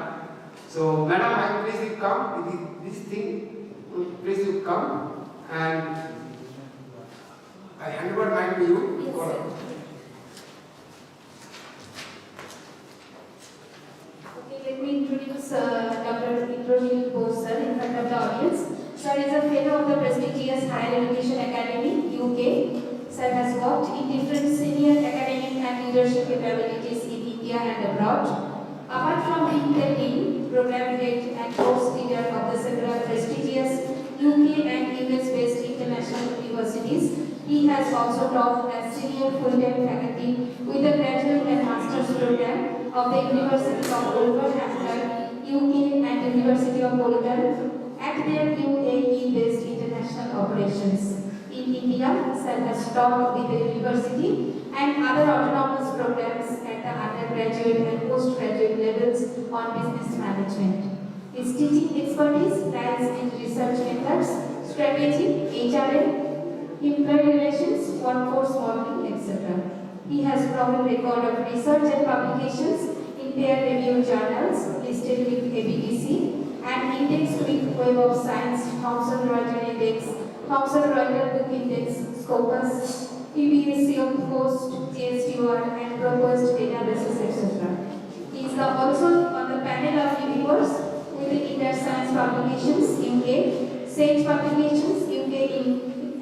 So, madam, I please you come with this thing. Please you come, and I hand over mic to you. Yes, sir. Okay, let me introduce Dr. Indranil Bose, sir, in front of the audience. Sir is a fellow of the prestigious Higher Education Academy, UK. Sir has worked in different senior academic and leadership capabilities in India and abroad. Apart from being the dean, program head and course leader of the several prestigious UK and US-based international universities, he has also taught as senior full-time faculty with the graduate and master's program of the University of Wolverhampton, UK and University of Bolton at their UAE-based international operations. In India, Sir has taught with the university and other autonomous programs at the undergraduate and postgraduate levels on business management. His teaching expertise lies in research methods, strategy, HRM, employee relations, workforce modeling, etc. He has proven record of research and publications in peer-reviewed journals listed with ABDC and indexed with Web of Science, Thomson Reuters Index, Thomson Reuters Book Index, Scopus, PBS Youngpost, JSTOR, and proposed databases, etc. He is also on the panel of reviewers with the InterScience Publications, UK, Sage Publications, UK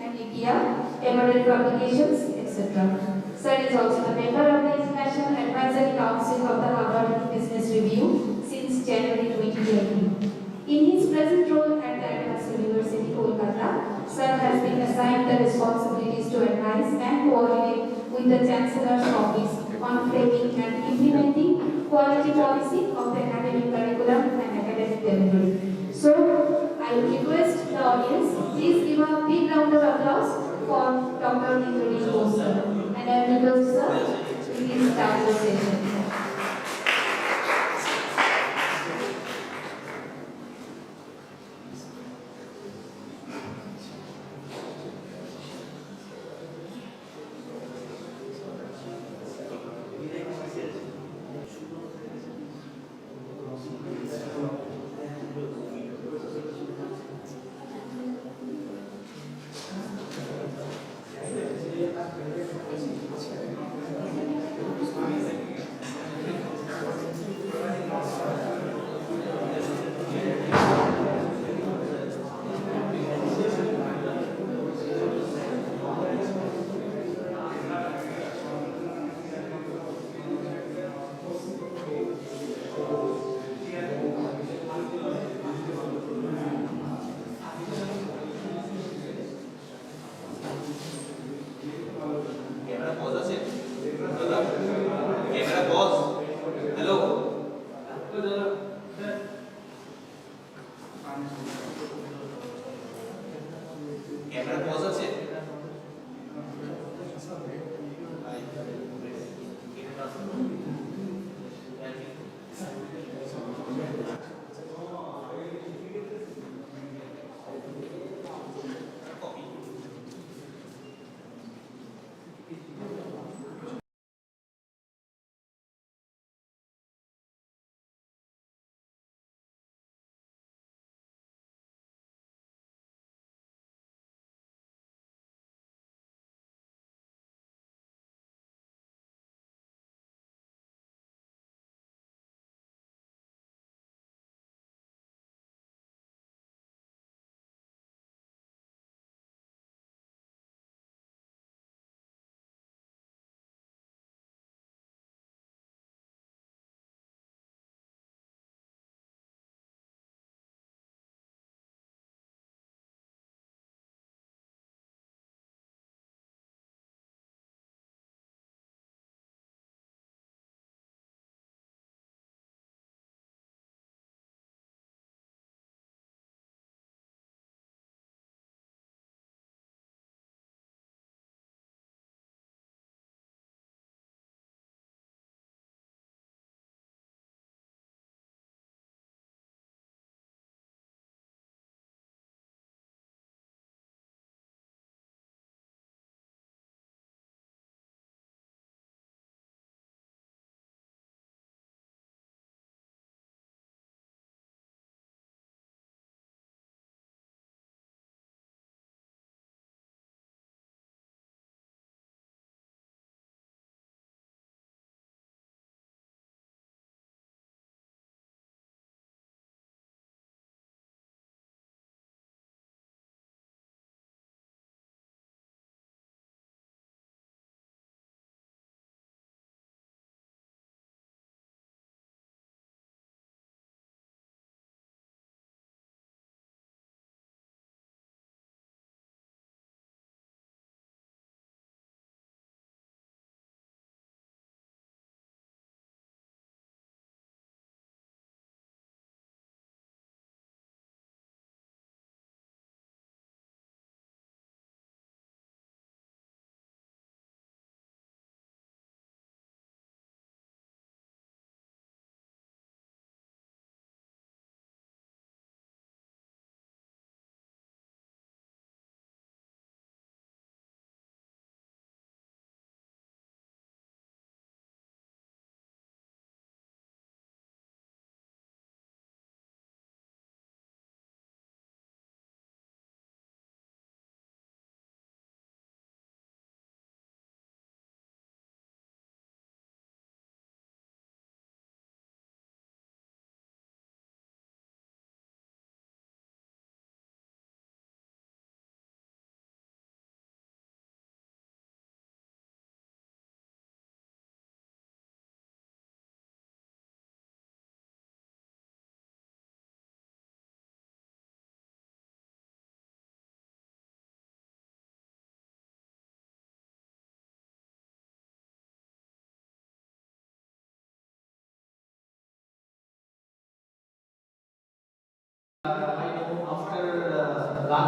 and India, Emerald Publications, etc. Sir is also the member of the International Advisory Council of the Harvard Business Review since January 2018. In his present role at the Advanced University, Kolkata, Sir has been assigned the responsibilities to advise and coordinate with the Chancellor's Office on framing and implementing quality policy of the academic curriculum and academic delivery. So, I request the audience, please give a big round of applause for Dr. Indranil Bose, sir. And I request sir, please start the session.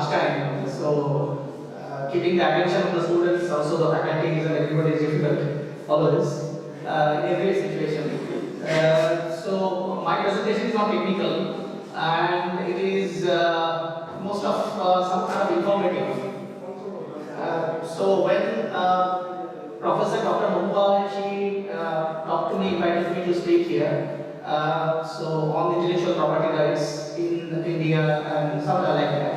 much time. So keeping the attention of the students, also the faculties and everybody is difficult always in every situation. So my presentation is not technical and it is most of some kind of informative. So when Professor Dr. Mumba, she talked to me, invited me to speak here. So on intellectual property rights in India and something like that.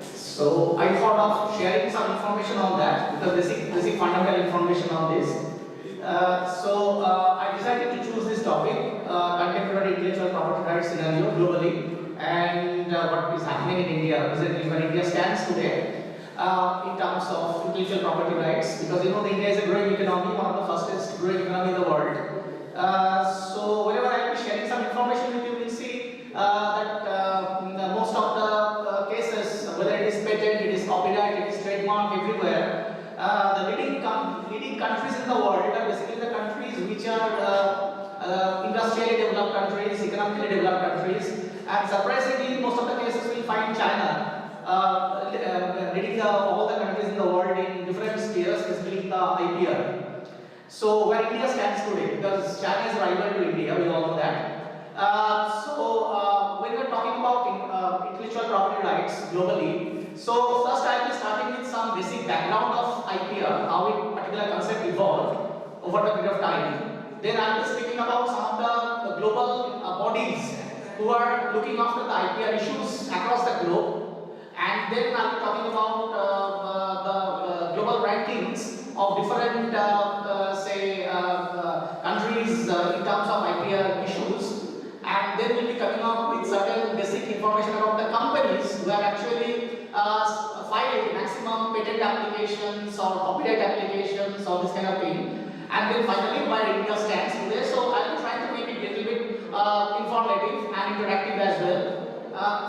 So I thought of sharing some information on that, because basic fundamental information on this. I decided to choose this topic, contemporary intellectual property rights scenario globally, and what is happening in India, presently where India stands today. In terms of intellectual property rights, because you know India is a growing economy, one of the fastest growing economy in the world. So whenever I will be sharing some information with you, will see that most of the cases, whether it is patent, it is copyright, it is trademark, everywhere, the leading countries in the world are basically the countries which are industrially developed countries, economically developed countries, and surprisingly, most of the cases we find China leading all the countries in the world in different spheres, especially the IPR. So where India stands today, because China is rival to India, we all know that. When we are talking about intellectual property rights globally, so first I will be starting with some basic background of IPR, how a particular concept evolved over the period of time. Then I will be speaking about some of the global bodies who are looking after the IPR issues across the globe. And then I'll be talking about the global rankings of different, countries in terms of IPR issues. And then we'll be coming up with certain basic information about the companies who have actually filed maximum patent applications or copyright applications or this kind of thing. And then finally, where India stands today. So I'll be trying to make it a little bit informative and interactive as well.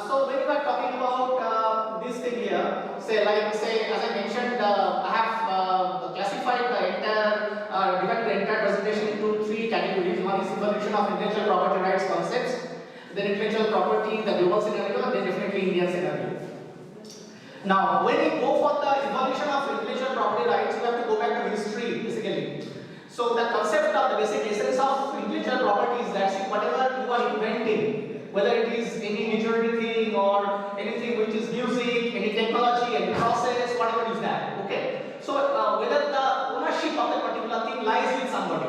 So when we are talking about this thing here, as I mentioned, I have classified divided the entire presentation into three categories. One is evolution of intellectual property rights concepts, then intellectual property, the global scenario, and then definitely Indian scenario. Now, when we go for the evolution of intellectual property rights, we have to go back to history, basically. So the concept of the basic essence of intellectual property is that whatever you are inventing, whether it is any literary thing or anything which is music, any technology, any process, whatever is that, okay? So whether the ownership of the particular thing lies with somebody,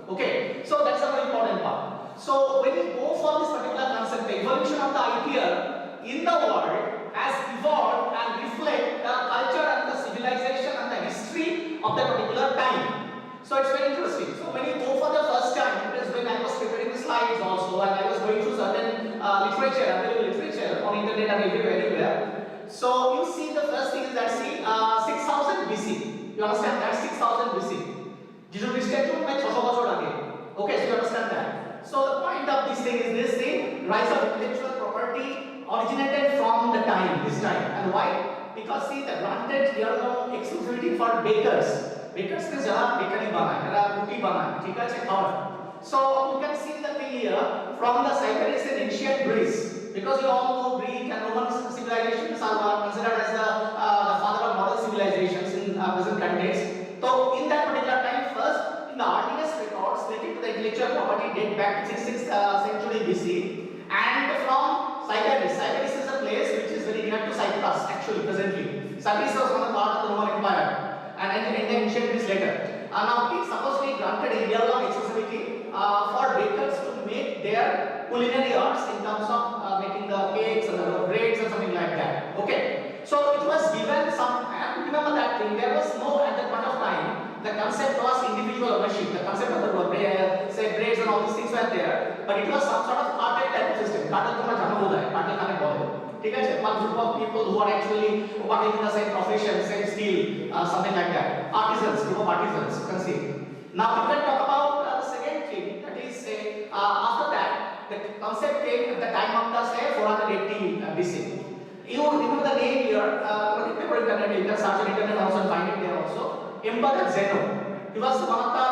okay? So that's a very important part. So when we go for this particular concept, the evolution of the IPR in the world has evolved and reflect the culture and the civilization and the history of that particular time. So it's very interesting. So when you go for the first time, it is when I was preparing the slides also, and I was going through certain available literature on internet and everywhere. So you see the first thing is that 6000 BC. You understand that 6000 BC. Jesus Christ came like 600 বছর আগে. Okay, so you understand that. So the point of this thing is this thing, rise of intellectual property originated from the time, this time. And why? Because see the granted year-long exclusivity for bakers. Bakers means যারা bakery বানায়, যারা রুটি বানায়, ঠিক আছে খাওয়ার। So you can see the thing here from the Cyprus in ancient Greece, because you all know Greek and Roman civilizations are considered as the father of modern civilizations in present context. So in that particular time, first in the earliest records related to the intellectual property date back to 6th century BC, and from Cyprus. Cyprus is a place which is very near to Cyprus actually presently. Cyprus was one of the part of the Roman Empire. And in the ancient Greece later. Now it supposedly granted a year-long exclusivity for bakers to make their culinary arts in terms of making the cakes and the breads and something like that. Okay. So it was given some, I have to remember that thing, there was no at that point of time, the concept was individual ownership, the concept of the breads and all these things were there, but it was some sort of cartel type of system. Cartel তোমরা জানো বোধহয়, cartel কাকে বলে? ঠিক আছে, one group of people who are actually working in the same profession, same skill, something like that. Artisans, group of artisans, you can see. Now we can talk about the second thing, that is after that, the concept came at the time of the 480 BC. You remember the name here, internet, you can search on internet also and find it there also. Emperor Zeno. He was one of the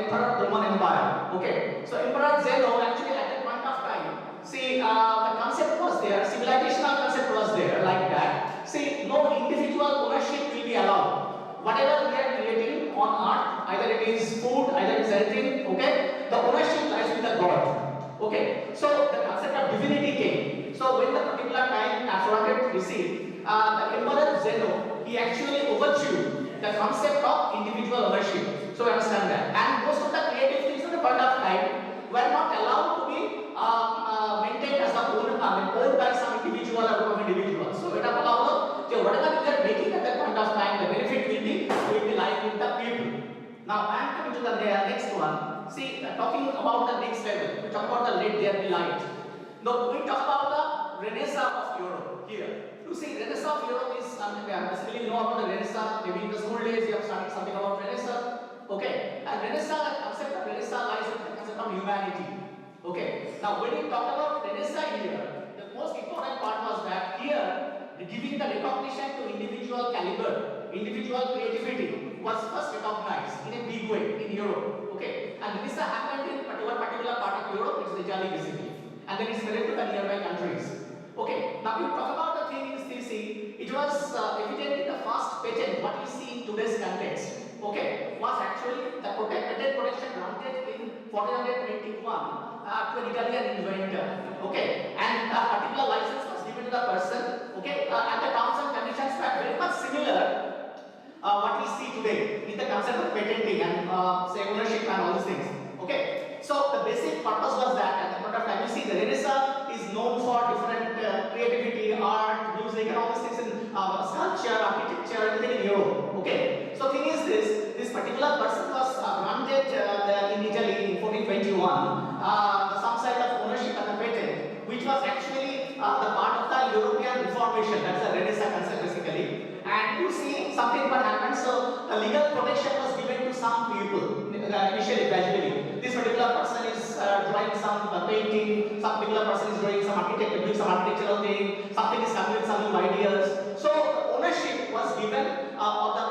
emperor of the Roman Empire. Okay, so Emperor Zeno actually at that point of time, see the concept was there, civilizational concept was there like that. see, no individual ownership will be allowed. Whatever we are creating on earth, either it is food, either it is anything, okay, the ownership lies with the God. Okay, so the concept of divinity came. So when the particular time Aphrodite received, the Emperor Zeno, he actually overthrew the concept of individual ownership. So we understand that. And most of the creative things at the point of time were not allowed to be maintained as the owned by some individual or group of individuals. So it allowed whatever we are making at that point of time, the benefit will be lying with the people. Now I am coming to the next one. See, talking about the next level, we talk about the let there be light. Now we talk about the Renaissance of Europe here. You see, Renaissance of Europe is basically you know about the Renaissance. Maybe in the school days you have studied something about Renaissance. Okay, and Renaissance, the concept of Renaissance lies in the concept of humanity. Okay, now when we talk about Renaissance here, the most important part was that here giving the recognition to individual caliber, individual creativity was first recognized in a big way in Europe. Okay, and this happened in particular part of Europe, it's Italy basically, and then it spread to the nearby countries. Okay, now we talk about the thing is it was evident in the first patent what we see in today's context. Okay, was actually the patent protection granted in 1421 to an Italian inventor. Okay, and a particular license was given to the person. Okay, and the terms and conditions were very much similar what we see today in the concept of patenting and say ownership and all these things. Okay, so the basic purpose was that at the point of time you see the Renaissance is known for different creativity, art, music, and all these things in sculpture, architecture, everything in Europe. Okay, so thing is this particular person was granted in Italy in 1421 some side of ownership and the patent, which was actually the part of the European Reformation. That's the Renaissance concept basically. And you see something what happened. So the legal protection was given to some people initially, gradually. This particular person is drawing some painting, some particular person is drawing some architecture, doing some architectural thing, something is coming with some new ideas. So the ownership was given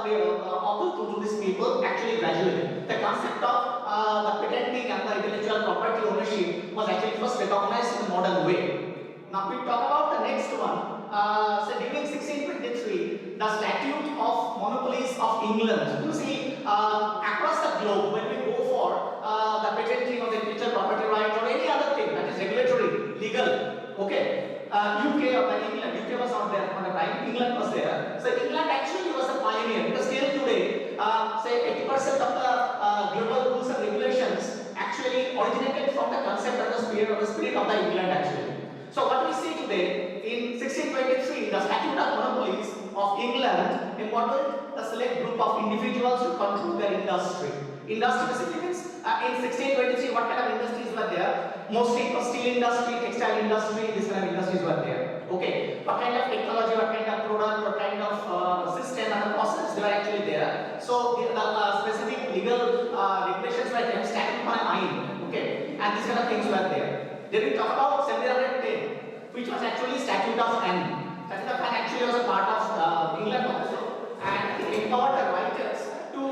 to these people actually gradually. The concept of the patenting and the intellectual property ownership was actually first recognized in a modern way. Now we talk about the next one. So during 1623, the Statute of Monopolies of England. You see, across the globe, when we go for the patenting of the intellectual property right or any other thing that is regulatory, legal, okay, UK or England, UK was not there at the time, England was there. So England actually was a pioneer because still today, say 80% of the global rules and regulations actually originated from the concept and the spirit of the England actually. So what we see today, in 1623, the Statute of Monopolies of England embodied a select group of individuals to control their industry. Industry basically means in 1623, what kind of industries were there? Mostly steel industry, textile industry, this kind of industries were there. Okay, what kind of technology, what kind of product, what kind of system and the process, they were actually there. So the specific legal regulations were there, statute on iron, okay, and these kind of things were there. Then we talk about 1710, which was actually Statute of Anne. Statute of Anne actually was a part of England also, and it empowered the writers to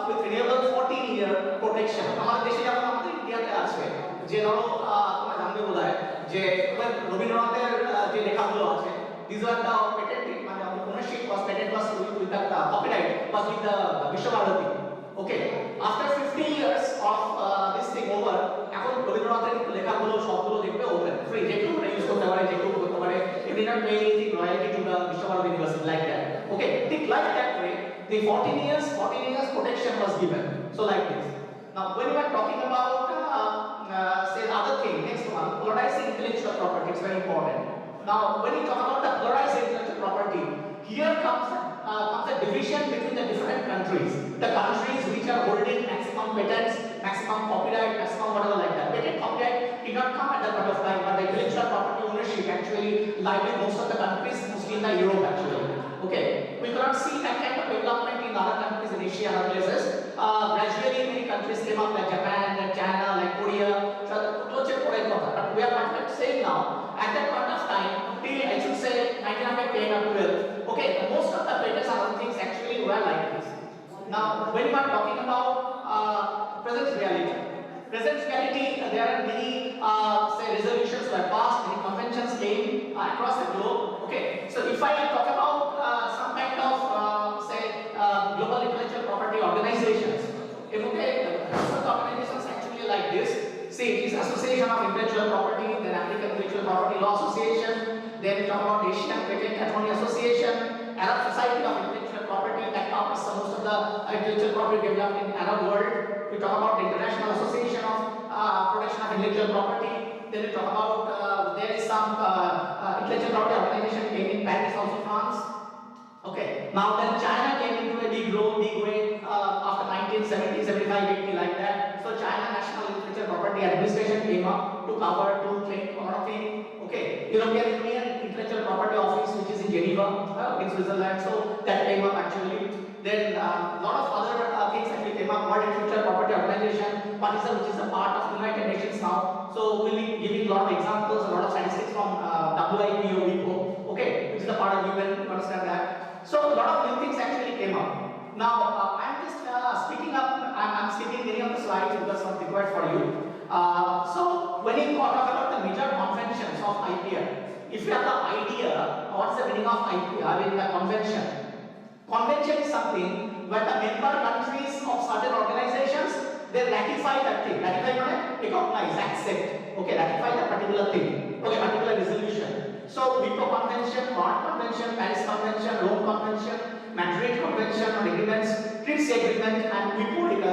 with renewable 14-year protection. हमारे देश में हमारे India के आज में जे no तुम्हें जानते बोला है जे रवींद्रनाथेर जे लेखागुलो আছে these were the patented মানে ownership was patent was with the copyright was with the Vishwabharati. Okay, after 50 years of this thing over, এখন রবীন্দ্রনাথের লেখাগুলো সবগুলো দেখবে ওপেন ফ্রি যে কেউ ইউজ করতে পারে যে কেউ করতে পারে you did not pay anything royalty to the Vishwabharati University like that. Okay, think like that way. The 14 years protection was given. So like this. Now when we are talking about say the other thing, next one, polarizing intellectual property is very important. Now when we talk about the polarizing intellectual property, here comes a division between the different countries. The countries which are holding maximum patents, maximum copyright, maximum whatever like that. Patent copyright did not come at that point of time, but the intellectual property ownership actually lied in most of the countries, mostly in the Europe actually. Okay, we cannot see that kind of development in other countries in Asia and other places. Gradually many countries came up like Japan, like China, like Korea. So but we are not saying now, at that point of time, till I should say 1910 or 12, okay, most of the patents and other things actually were like this. Now, when we are talking about present reality, there are many say resolutions were passed, many conventions came across the globe. Okay, so if I talk about organizations. If research organizations actually like this. See, it is Association of Intellectual Property, then American Intellectual Property Law Association, then we talk about Asian Patent Attorney Association, Arab Society of Intellectual Property that covers most of the intellectual property developed in Arab world. We talk about the International Association of Protection of Intellectual Property. Then we talk about there is some intellectual property organization came in Paris, also France. Okay. Now then China came into a big way after 1970, 75, 80 like that. So China National Intellectual Property Administration came up to cover, to train a lot of things. Okay. European Union Intellectual Property Office, which is in Geneva, in Switzerland. So that came up actually. Then a lot of other things actually came up. World Intellectual Property Organization, PARISA, which is a part of United Nations now. So we'll be giving a lot of examples, a lot of statistics from WIPO, WIPO, okay, which is a part of UN. You understand that? So a lot of new things actually came up. Now I'm just speaking up. I'm skipping many of the slides because it's not required for you. So when you talk about the major conventions of IPR, if you have the idea what's the meaning of IPR in the convention. Convention is something where the member countries of certain organizations, they ratify that thing. Ratify means recognize, accept. Okay, ratify that particular thing. Okay, particular resolution. So WIPO Convention, Bond Convention, Paris Convention, Rome Convention, Madrid Convention on Agreements, TRIPS Agreement, and WIPO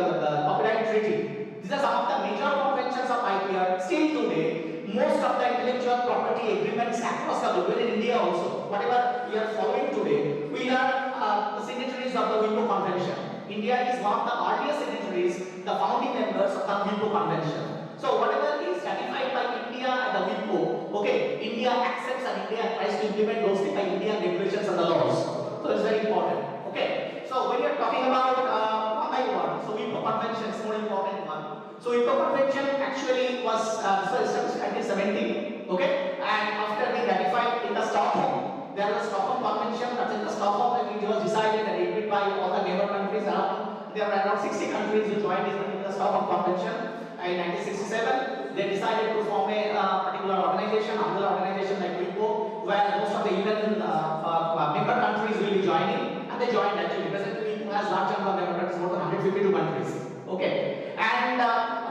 Copyright Treaty. These are some of the major conventions of IPR. Still today, most of the intellectual property agreements across the globe, in India also, whatever we are following today, we are the signatories of the WIPO Convention. India is one of the earliest signatories, the founding members of the WIPO Convention. So whatever is ratified by India and the WIPO, okay, India accepts and India tries to implement those things by Indian regulations and the laws. So it's very important. Okay. So when you are talking about one by one, so WIPO Convention is more important one. So WIPO Convention actually was established in 1970. Okay, and after being ratified in the Stockholm, there was Stockholm Convention. That's in the Stockholm, and it was decided and agreed by all the member countries around. There were around 60 countries who joined this particular Stockholm Convention. In 1967, they decided to form a particular organization, umbrella organization like WIPO, where most of the UN member countries will be joining, and they joined actually. Presently, WIPO has large number of member countries, more than 152 countries. Okay, and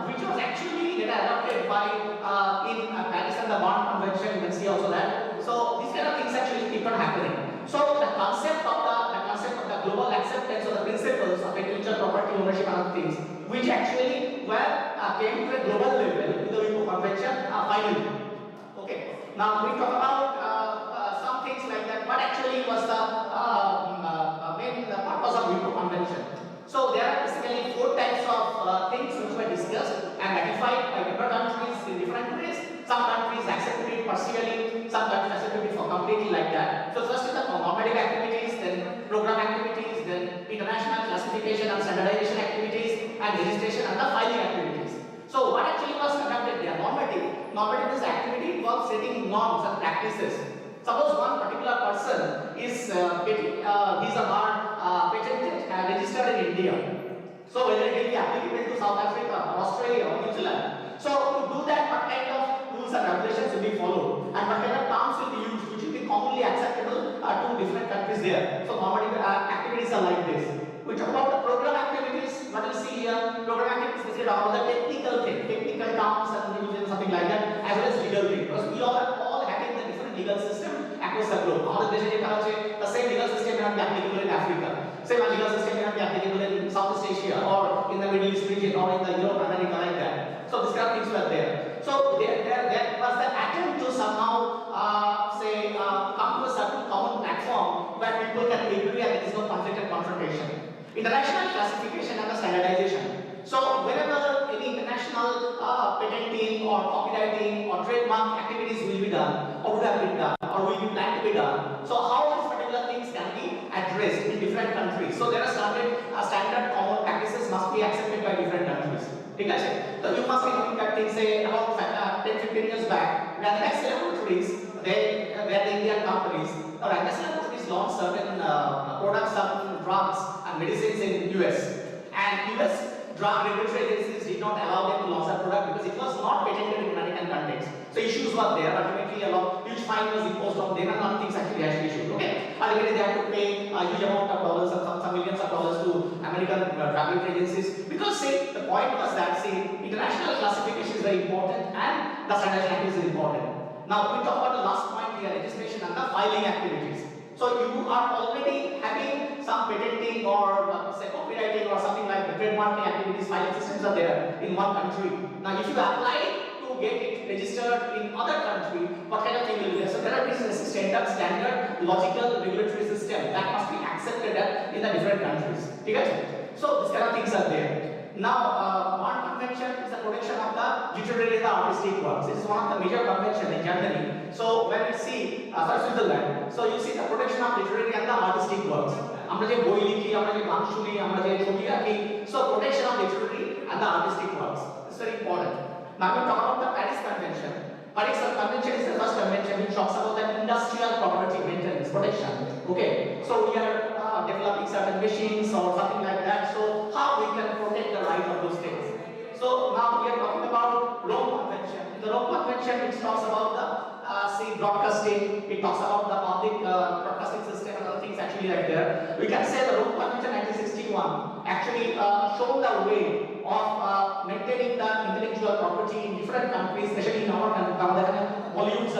which was actually adopted by in Paris and the Bond Convention. You can see also that. So these kind of things actually keep on happening. So the concept of the global acceptance of the principles of intellectual property ownership and other things, which actually came to a global level with the WIPO Convention finally. Okay. Now we talk about some things like that. What actually was the main purpose of WIPO Convention? So there are basically 4 types of things which were discussed and ratified by member countries in different ways. Some countries accepted it partially, some countries accepted it for completely like that. So first is the normative activities, then program activities, then international classification and standardization activities, and registration and the filing activities. So what actually was conducted there? Normative. Normative is activity involves setting norms and practices. Suppose one particular person is patented and registered in India. So whether it will be applicable to South Africa, Australia, or New Zealand. So to do that, what kind of rules and regulations will be followed, and what kind of terms will be used, which will be commonly acceptable to different countries there. So normative activities are like this. We talk about the program activities. What you see here, program activities basically talk about the technical thing, technical terms and rules and something like that, as well as legal thing. Because we all having the different legal system across the globe. The same legal system may not be applicable in Africa. Same legal system may not be applicable in Southeast Asia or in the Middle East region or in the Europe, America like that. So these kind of things were there. So there was the attempt to somehow come to a certain common platform where people can agree and there is no conflict and confrontation. International classification and the standardization. So whenever any international patenting or copywriting or trademark activities will be done or would have been done or will be planned to be done, so how these particular things can be addressed in different countries. So there are standard common practices must be accepted by different countries. So you must be knowing that things say about 10-15 years back, where the next laboratories, where the Indian companies or next laboratories launched certain products, certain drugs and medicines in US, and US drug regulatory agencies did not allow them to launch that product because it was not patented in American context. So issues were there. Ultimately, a huge fine was imposed on them, and none things actually issued. Okay, but Category they had to pay a huge amount of dollars, some millions of dollars to American travel agencies. Because see, the point was that see, international classification is very important and the standardization is important. Now we talk about the last point here, registration and the filing activities. So you are already having some patenting or say copywriting or something like the trademarking activities, filing systems are there in one country. Now if you apply to get it registered in other country, what kind of thing will be there? So there are these standard logical regulatory system that must be accepted in the different countries. Okay? So these kind of things are there. Now, Bond Convention is the protection of the literary and the artistic works. It is one of the major conventions in Germany. So when we see Switzerland, so you see the protection of literary and the artistic works. আমরা যে বই লিখি, আমরা যে গান শুনি, আমরা যে ছবি আঁকি, so protection of literary and the artistic works is very important. Now we talk about the Paris Convention. Paris Convention is the first convention which talks about the industrial property maintenance protection. Okay, so we are developing certain machines or something like that. So how we can protect the right of those things? So now we are talking about Rome Convention. In the Rome Convention, it talks about the broadcasting. It talks about the public broadcasting system and other things actually right there. We can say the Rome Convention 1961 actually showed the way of maintaining the intellectual property in different countries, especially in our country. Bollywood,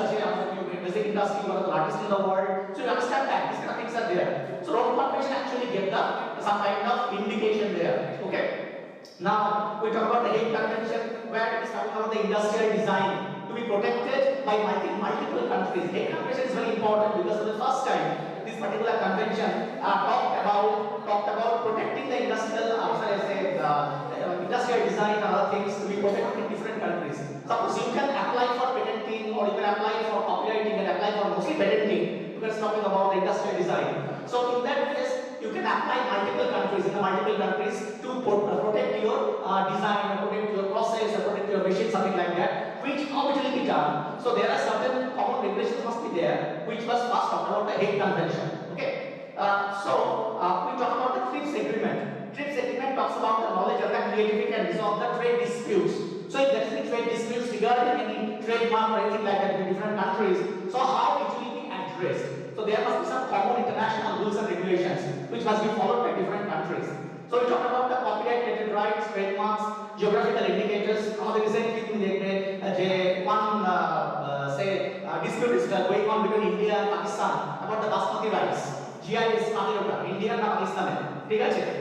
music industry, one of the largest in the world. So you understand that these kind of things are there. So Rome Convention actually gave some kind of indication there. Okay. Now we talk about the Hague Convention, where it is talking about the industrial design to be protected by multiple countries. Hague Convention is very important because for the first time this particular convention talked about protecting the industrial design and other things to be protected in different countries. Suppose you can apply for patenting or you can apply for copywriting and apply for mostly patenting because talking about the industrial design. So in that case, you can apply in multiple countries to protect your design or protect your process or protect your machine, something like that. Which how it will be done? So there are certain common regulations must be there, which was first talked about the Hague Convention. Okay. We talk about the TRIPS agreement. TRIPS agreement talks about the knowledge and the creativity and resolve the trade disputes. So if there is any trade disputes regarding any trademark or anything like that in different countries, so how it will be addressed? So there must be some common international rules and regulations which must be followed by different countries. So we talk about the copyright related rights, trademarks, geographical indicators. Now the recent thing dispute is going on between India and Pakistan about the Basmati rice. GIS India and Pakistan.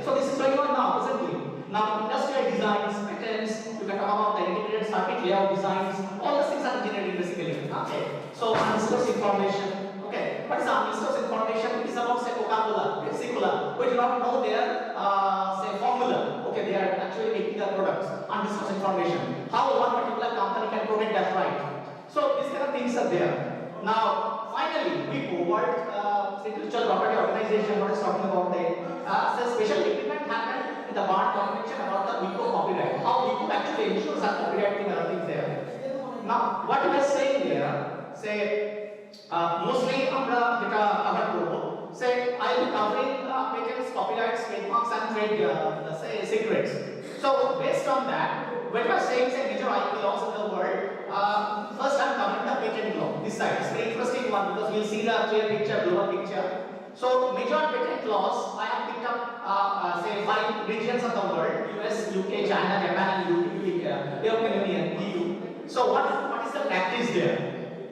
So this is going on now presently. Now industrial designs, patents, you can talk about the integrated circuit layout designs, all the things are engineering basically. Okay. So unsourced information. Okay. What is unsourced information? It is about say Coca-Cola, Pepsi-Cola. We do not know their say formula. Okay, they are actually making the products. Unsourced information. How one particular company can protect that right. So these kind of things are there. Now finally we forward intellectual property organization. What is talking about there? So special agreement happened in the Bond Convention about the WIPO copyright. How WIPO actually ensures that copyright thing and other things there. Now what we are saying here, say mostly আমরা যেটা cover করব, say I will be covering patents, copyrights, trademarks and trade say secrets. So based on that, when we are saying say major IP laws in the world, first I am covering the patent law. This side is very interesting one because we will see the clear picture, global picture. So major patent laws, I have picked up say 5 regions of the world: US, UK, China, Japan, and European Union (EU). So what is the practice there?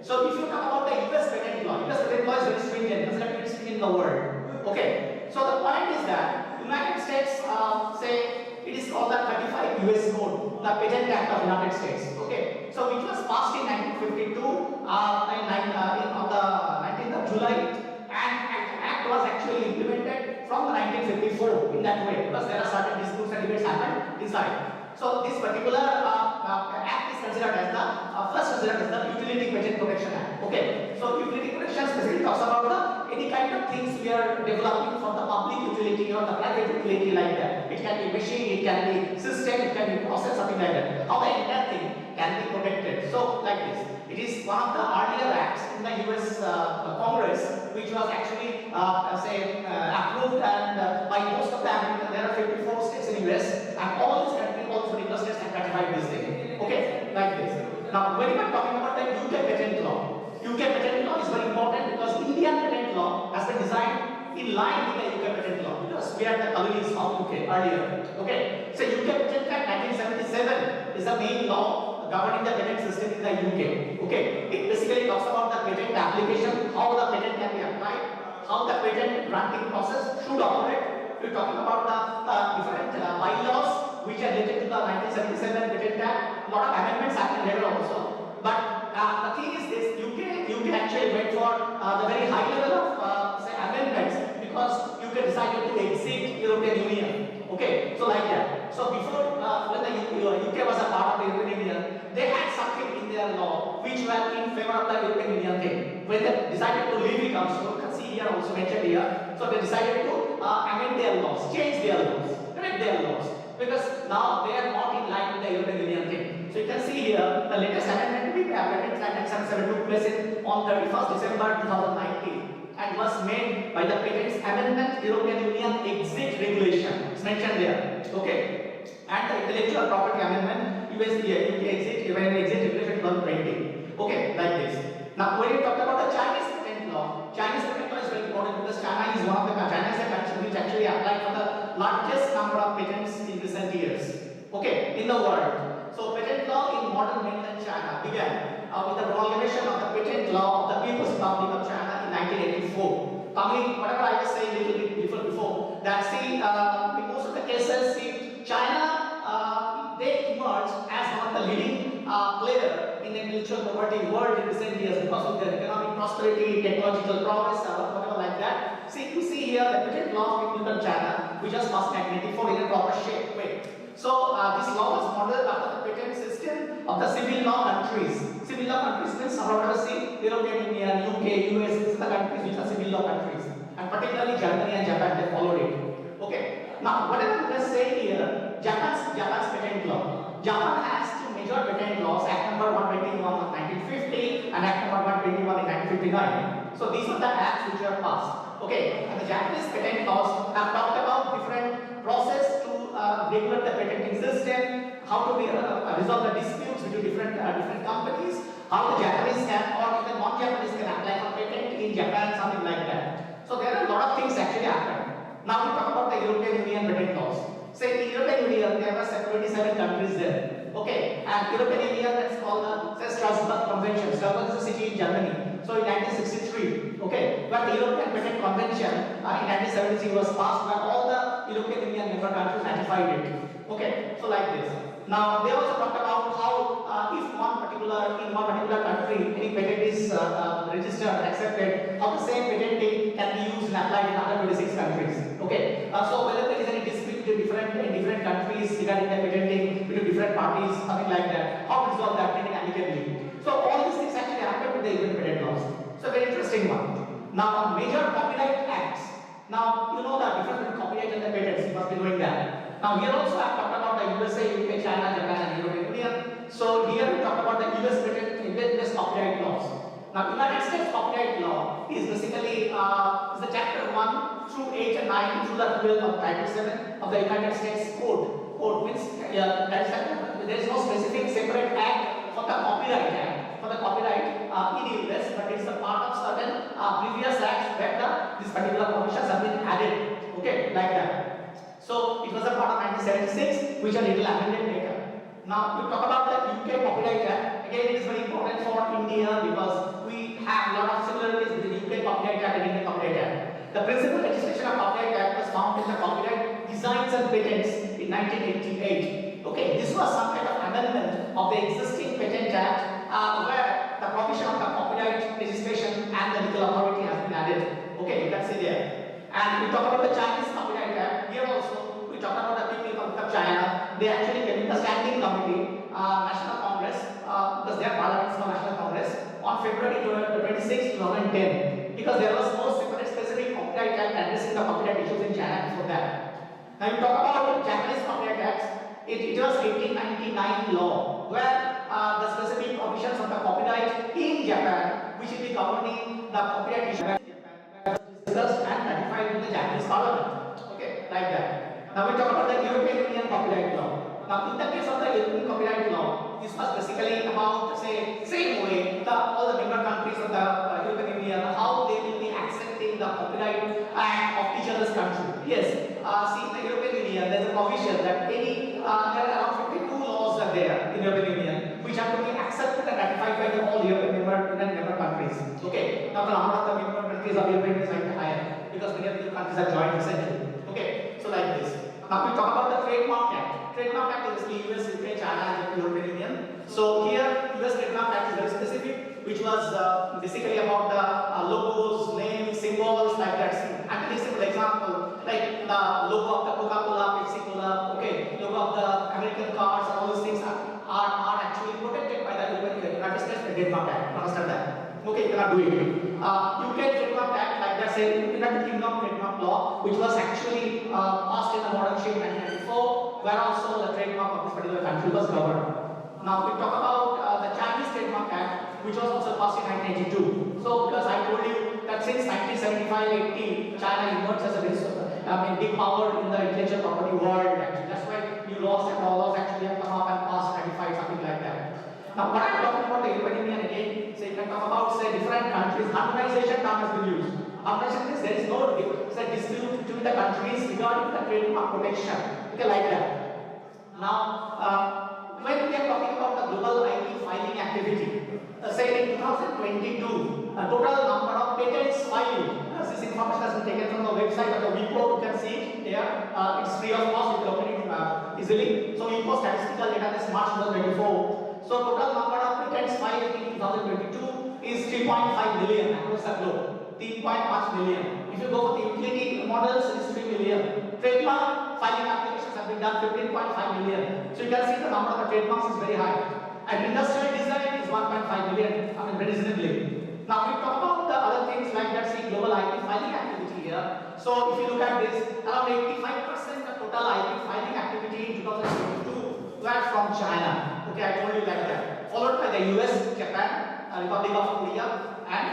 So if you talk about the US patent law is very stringent, considered very stringent in the world. Okay. So the point is that United States say it is called the 35 US Code, the Patent Act of United States. Okay. So which was passed in 1952 on the 19th of July, and Act was actually implemented from 1954 in that way because there are certain disputes and debates happened inside. So this particular act is considered as the Utility Patent Protection Act. Okay. So utility protection specifically talks about any kind of things we are developing for the public utility or the private utility like that. It can be machine, it can be system, it can be process, something like that. How the entire thing can be protected. So like this. It is one of the earlier acts in the US Congress which was actually approved and by most of the American. There are 54 states in US and all these countries, all 44 states have ratified this thing. Okay, like this. Now when we are talking about the UK patent law is very important because Indian patent law has been designed in line with the UK patent law because we are the colonies of UK earlier. Okay, so UK Patent Act 1977 is the main law governing the patent system in the UK. Okay, it basically talks about the patent application, how the patent can be applied, how the patent granting process should operate. We're talking about the different bylaws which are related to the 1977 Patent Act. A lot of amendments happened later also. But the thing is this, UK actually went for the very high level of say amendments because UK decided to exit European Union. Okay, so like that. So before when the UK was a part of the European Union, they had something in their law which were in favor of the European Union thing. When they decided to leave it also, you can see here also mentioned here. So they decided to amend their laws, change their laws, correct their laws, because now they are not in line with the European Union thing. So you can see here the latest amendment to the Patent Act 1977 took place on 31st December 2019 and was made by the Patents Amendment European Union Exit Regulation. It's mentioned there. Okay. And the Intellectual Property Amendment UK Exit Regulation 2020. Okay, like this. Now when you talk about the Chinese patent law is very important because China is one of the countries which actually applied for the largest number of patents in recent years. Okay, in the world. So patent law in modern mainland China began with the promulgation of the patent law of the People's Republic of China in 1984. Coming, whatever I was saying a little bit before, that see, in most of the cases, see, China, they emerged as one of the leading player in the intellectual property world in recent years because of their economic prosperity, technological progress, whatever like that. See, you see here the patent law of People's China, which was passed in 1984 in a proper shape way. So this law was modeled after the patent system of the civil law countries. Civil law countries means see European Union, UK, US, these are the countries which are civil law countries. And particularly Germany and Japan, they followed it. Okay. Now, whatever we are saying here, Japan's patent law. Japan has two major patent laws, Act number 121 of 1950 and Act number 121 in 1959. So these are the acts which are passed. Okay. And the Japanese patent laws have talked about different process to regulate the patenting system, how to resolve the disputes between different companies, how the Japanese can or even non-Japanese can apply for patent in Japan, something like that. So there are a lot of things actually happen. Now we talk about the European Union patent laws. Say in European Union there were 27 countries there. Okay, and European Union that's called the Strasbourg Convention. Strasbourg is a city in Germany. So in 1963, okay, but the European Patent Convention in 1973 was passed by all the European Union member countries ratified it. Okay, so like this. Now they also talked about how if in one particular country any patent is registered and accepted, how the same patenting can be used and applied in other 26 countries. Okay, so whether there is any dispute between different countries regarding the patenting between different parties, something like that, how to resolve that amicably. So all these things actually happen with the European patent laws. So very interesting one. Now major copyright acts. Now you know the difference between copyright and the patents. You must be knowing that. Now here also I have talked about the USA, UK, China, Japan, and European Union. So here we talk about the US patent, US copyright laws. Now United States copyright law is basically is the chapter 1 through 8 and 9 through the 12 of Title 7 of the United States Code. Code means there is no specific separate act for the copyright act. For the copyright in US, but it's a part of certain previous acts where these particular provisions have been added. Okay, like that. So it was a part of 1976, which are little amended later. Now we talk about the UK Copyright Act. Again, it is very important for India because we have a lot of similarities with the UK Copyright Act and Indian Copyright Act. The principal legislation of Copyright Act was found in the Copyright Designs and Patents in 1988. Okay, this was some kind of amendment of the existing Patent Act where the provision of the copyright legislation and the legal authority has been added. Okay, you can see there. And we talk about the Chinese Copyright Act. Here also, we talk about the People's Republic of China. They actually came in the Standing Committee, National Congress, because they are parliaments for National Congress, on February 26, 2010. Because there was no separate specific Copyright Act addressing the copyright issues in China before that. Now, we talk about the Japanese Copyright Act. It was 1899 law, where the specific provisions of the copyright in Japan, which will be governing the copyright issue. Discussed and ratified in the Japanese Parliament. Okay, like that. Now we talk about the European Union copyright law. Now in the case of the European copyright law, this was basically about say same way all the member countries of the European Union how they will be accepting the copyright Now the number of the European countries of European is slightly higher because many of the countries are joined recently. Okay, so like this. Now we talk about the Trademark Act. Trademark Act is basically US, UK, China, and the European Union. So here US Trademark Act is very specific, which was basically about the logos, names, symbols like that. And a simple example, like the logo of the Coca-Cola, Pepsi-Cola, okay, logo of the American cars, and all these things are actually protected by the United States Trademark Act. Understand that? Okay, you cannot do it. UK Trademark Act, like that, say United Kingdom Trademark Law, which was actually passed in the modern shape in 1994, where also the trademark of this particular country was governed. Now we talk about the Chinese Trademark Act, which was also passed in 1982. So because I told you that since 1975-80, China emerged as a very big power in the intellectual property world. Actually, that's why new laws and laws actually have come up and passed, ratified, something like that. Now, what I'm talking about the European Union again, so you can talk about say different countries. Harmonization term has been used. Harmonization means there is no dispute between the countries regarding the trademark protection. Okay, like that. Now, when we are talking about the global IP filing activity, say in 2022, total number of patents filed. This information has been taken from the website of the WIPO. You can see it there. It's free of cost. You can open it easily. So WIPO statistical data is March 2024. So total number of patents filed in 2022 is 3.5 million across the globe. 3.5 million. If you go for the utility models, it is 3 million. Trademark filing applications have been done 15.5 million. So you can see the number of the trademarks is very high. And industrial design is 1.5 million. I mean, very reasonably. Now we talk about the other things like that. See global IP filing activity here. So if you look at this, around 85% of total IP filing activity in 2022 were from China. Okay, I told you like that. Followed by the US, Japan, Republic of Korea, and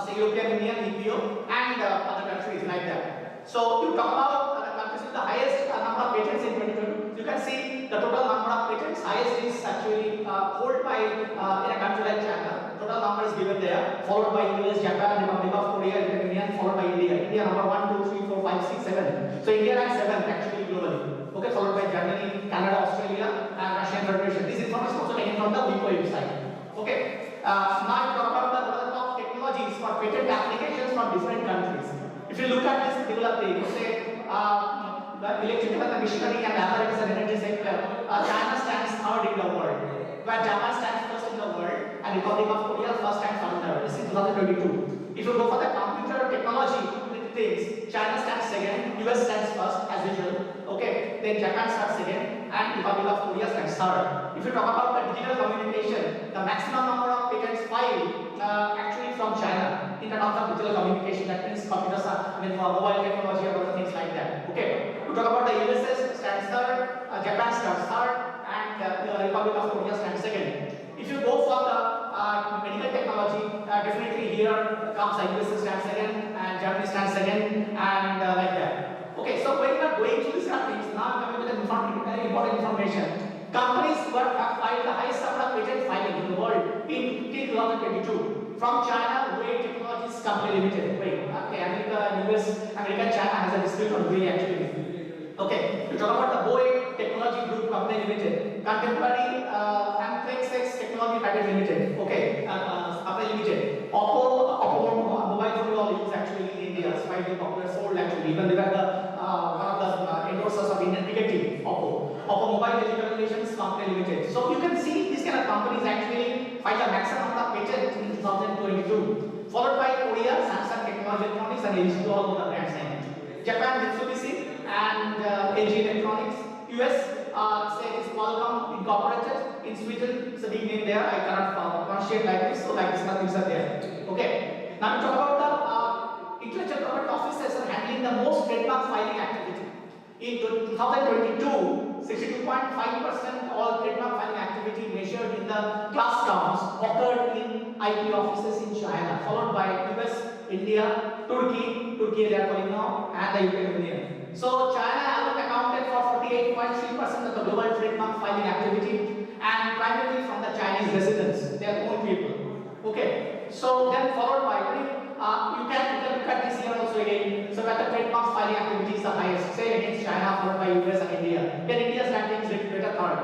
say European Union, EPO, and other countries like that. So you talk about the countries with the highest number of patents in 2022. You can see the total number of patents highest is actually held by in a country like China. Total number is given there, followed by US, Japan, Republic of Korea, European Union, followed by India. India number 1, 2, 3, 4, 5, 6, 7. So India ranks 7th actually globally. Okay, followed by Germany, Canada, Australia, and Russian Federation. This information is also taken from the WIPO website. Okay. Now you talk about the top technologies for patent applications from different countries. If you look at this particular thing, say the electrical and the machinery and apparatus and energy sector, China stands third in the world, where Japan stands first in the world, and Republic of Korea first and third. This is 2022. If you go for the computer technology things, China stands second, US stands first as usual. Okay, then Japan starts second, and Republic of Korea stands third. If you talk about the digital communication, the maximum number of patents filed actually from China in the terms of digital communication. That means computers are, mobile technology or other things like that. Okay, we talk about the USA stands third, Japan stands third, and the Republic of Korea stands second. If you go for the medical technology, definitely here comes the USA stands second, and Germany stands second, and like that. Okay, so when you are going through these things, now coming with an important information. Companies who have filed the highest number of patent filing in the world in 2022 from China, Huawei Technologies Company Limited. Wait, okay, American China has a dispute on Huawei actually. Okay, you talk about the Huawei Technology Group Company Limited, Contemporary Amplexx Technology Private Limited. Okay, Company Limited. Oppo mobile phone we all use actually in India. It's widely popular, sold actually. Even they were the one of the endorsers of Indian cricket team, Oppo. Oppo Mobile Telecommunications Company Limited. So you can see these kind of companies actually find the maximum number of patents in 2022. Followed by Korea, Samsung Technology Electronics, and LG, all the brands name. Japan, Mitsubishi, and LG Electronics. US, say it's Qualcomm Incorporated. In Sweden, it's a big name there. I cannot pronunciate like this, so like this, things are there. Okay. Now we talk about the intellectual property offices are handling the most trademark filing activity. In 2022, 62.5% all trademark filing activity measured in the class counts occurred in IP offices in China, followed by US, India, Turkey they are calling now, and the European Union. So China alone accounted for 48.3% of the global trademark filing activity, and primarily from the Chinese residents, their own people. Okay, so then followed by you can look at this here also again. So where the trademark filing activity is the highest, say against China, followed by US and India. Then India's ranking is little better third.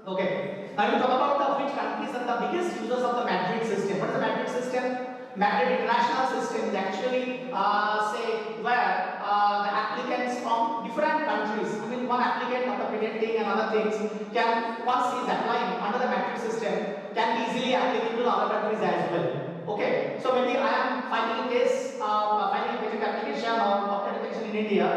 Okay. Now we talk about which countries are the biggest users of the Madrid system. What is the Madrid system? Madrid International System is actually say where the applicants from different countries, I mean one applicant on the patenting and other things can, once he is applying under the Madrid system, can be easily applicable to other countries as well. Okay, so maybe I am filing a case, filing a patent application or application in India,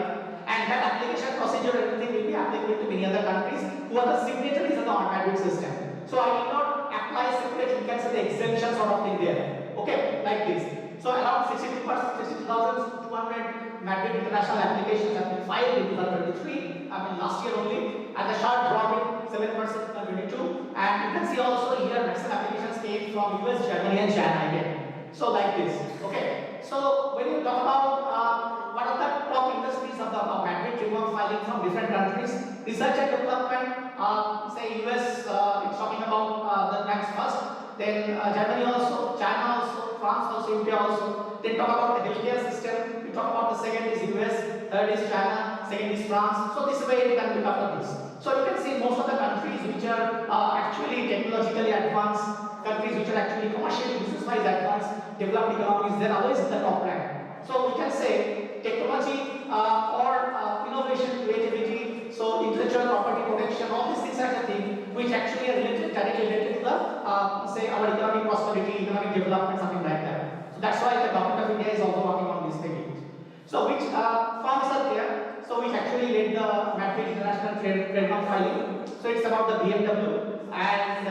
and that application procedure everything will be applicable to many other countries who are the signatories of the Madrid system. So I will not apply separate, you can say the exemption sort of thing there. Okay, like this. So around 62,200 Madrid international applications have been filed in 2023. I mean last year only, and the sharp drop in 7% in 2022. And you can see also here maximum applications came from US, Germany, and China again. So like this. Okay. So when you talk about what are the top industries of the Madrid framework filing from different countries, research and development, say US, it's talking about the ranks first. Then Germany also, China also, France also, UK also. Then talk about the healthcare system. We talk about the second is US, third is China, second is France. So this way we can look after this. So you can see most of the countries which are actually technologically advanced, countries which are actually commercially business-wise advanced, developed economies, they're always in the top rank. So we can say technology or innovation, creativity, so intellectual property protection, all these things are the things which actually are related, directly related to the say our economic prosperity, economic development, something like that. So that's why the Government of India is also working on this thing. So which firms are there? So which actually led the Madrid International Trademark filing. So it's about the BMW and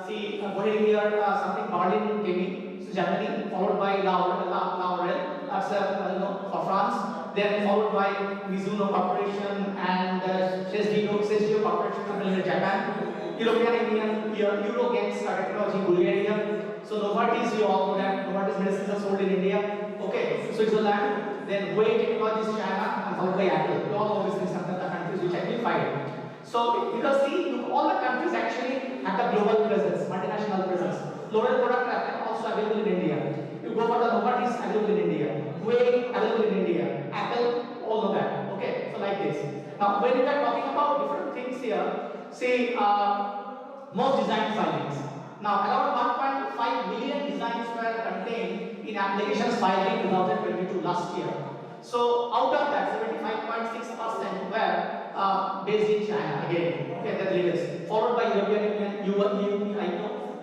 see over here something Berlin Chemie, so Germany, followed by L'Oréal, that's for France. Then followed by Mizuno Corporation and Sesgio Corporation in Japan, European Union, Eurogames Technology, Bulgaria. So Novartis, you all know that Novartis medicines are sold in India. Okay, Switzerland, then Huawei Technologies, China, and followed by Apple. You all know these things are the countries which actually filed. So you can see all the countries actually have the global presence, multinational presence. L'Oréal product are also available in India. You go for the Novartis, available in India. Huawei, available in India. Apple, all of that. Okay, so like this. Now, when we are talking about different things here, say most design filings. Now, around 1.5 million designs were contained in applications filed in 2022 last year. So, out of that, 75.6% were based in China again. Okay, the leaders, followed by European Union,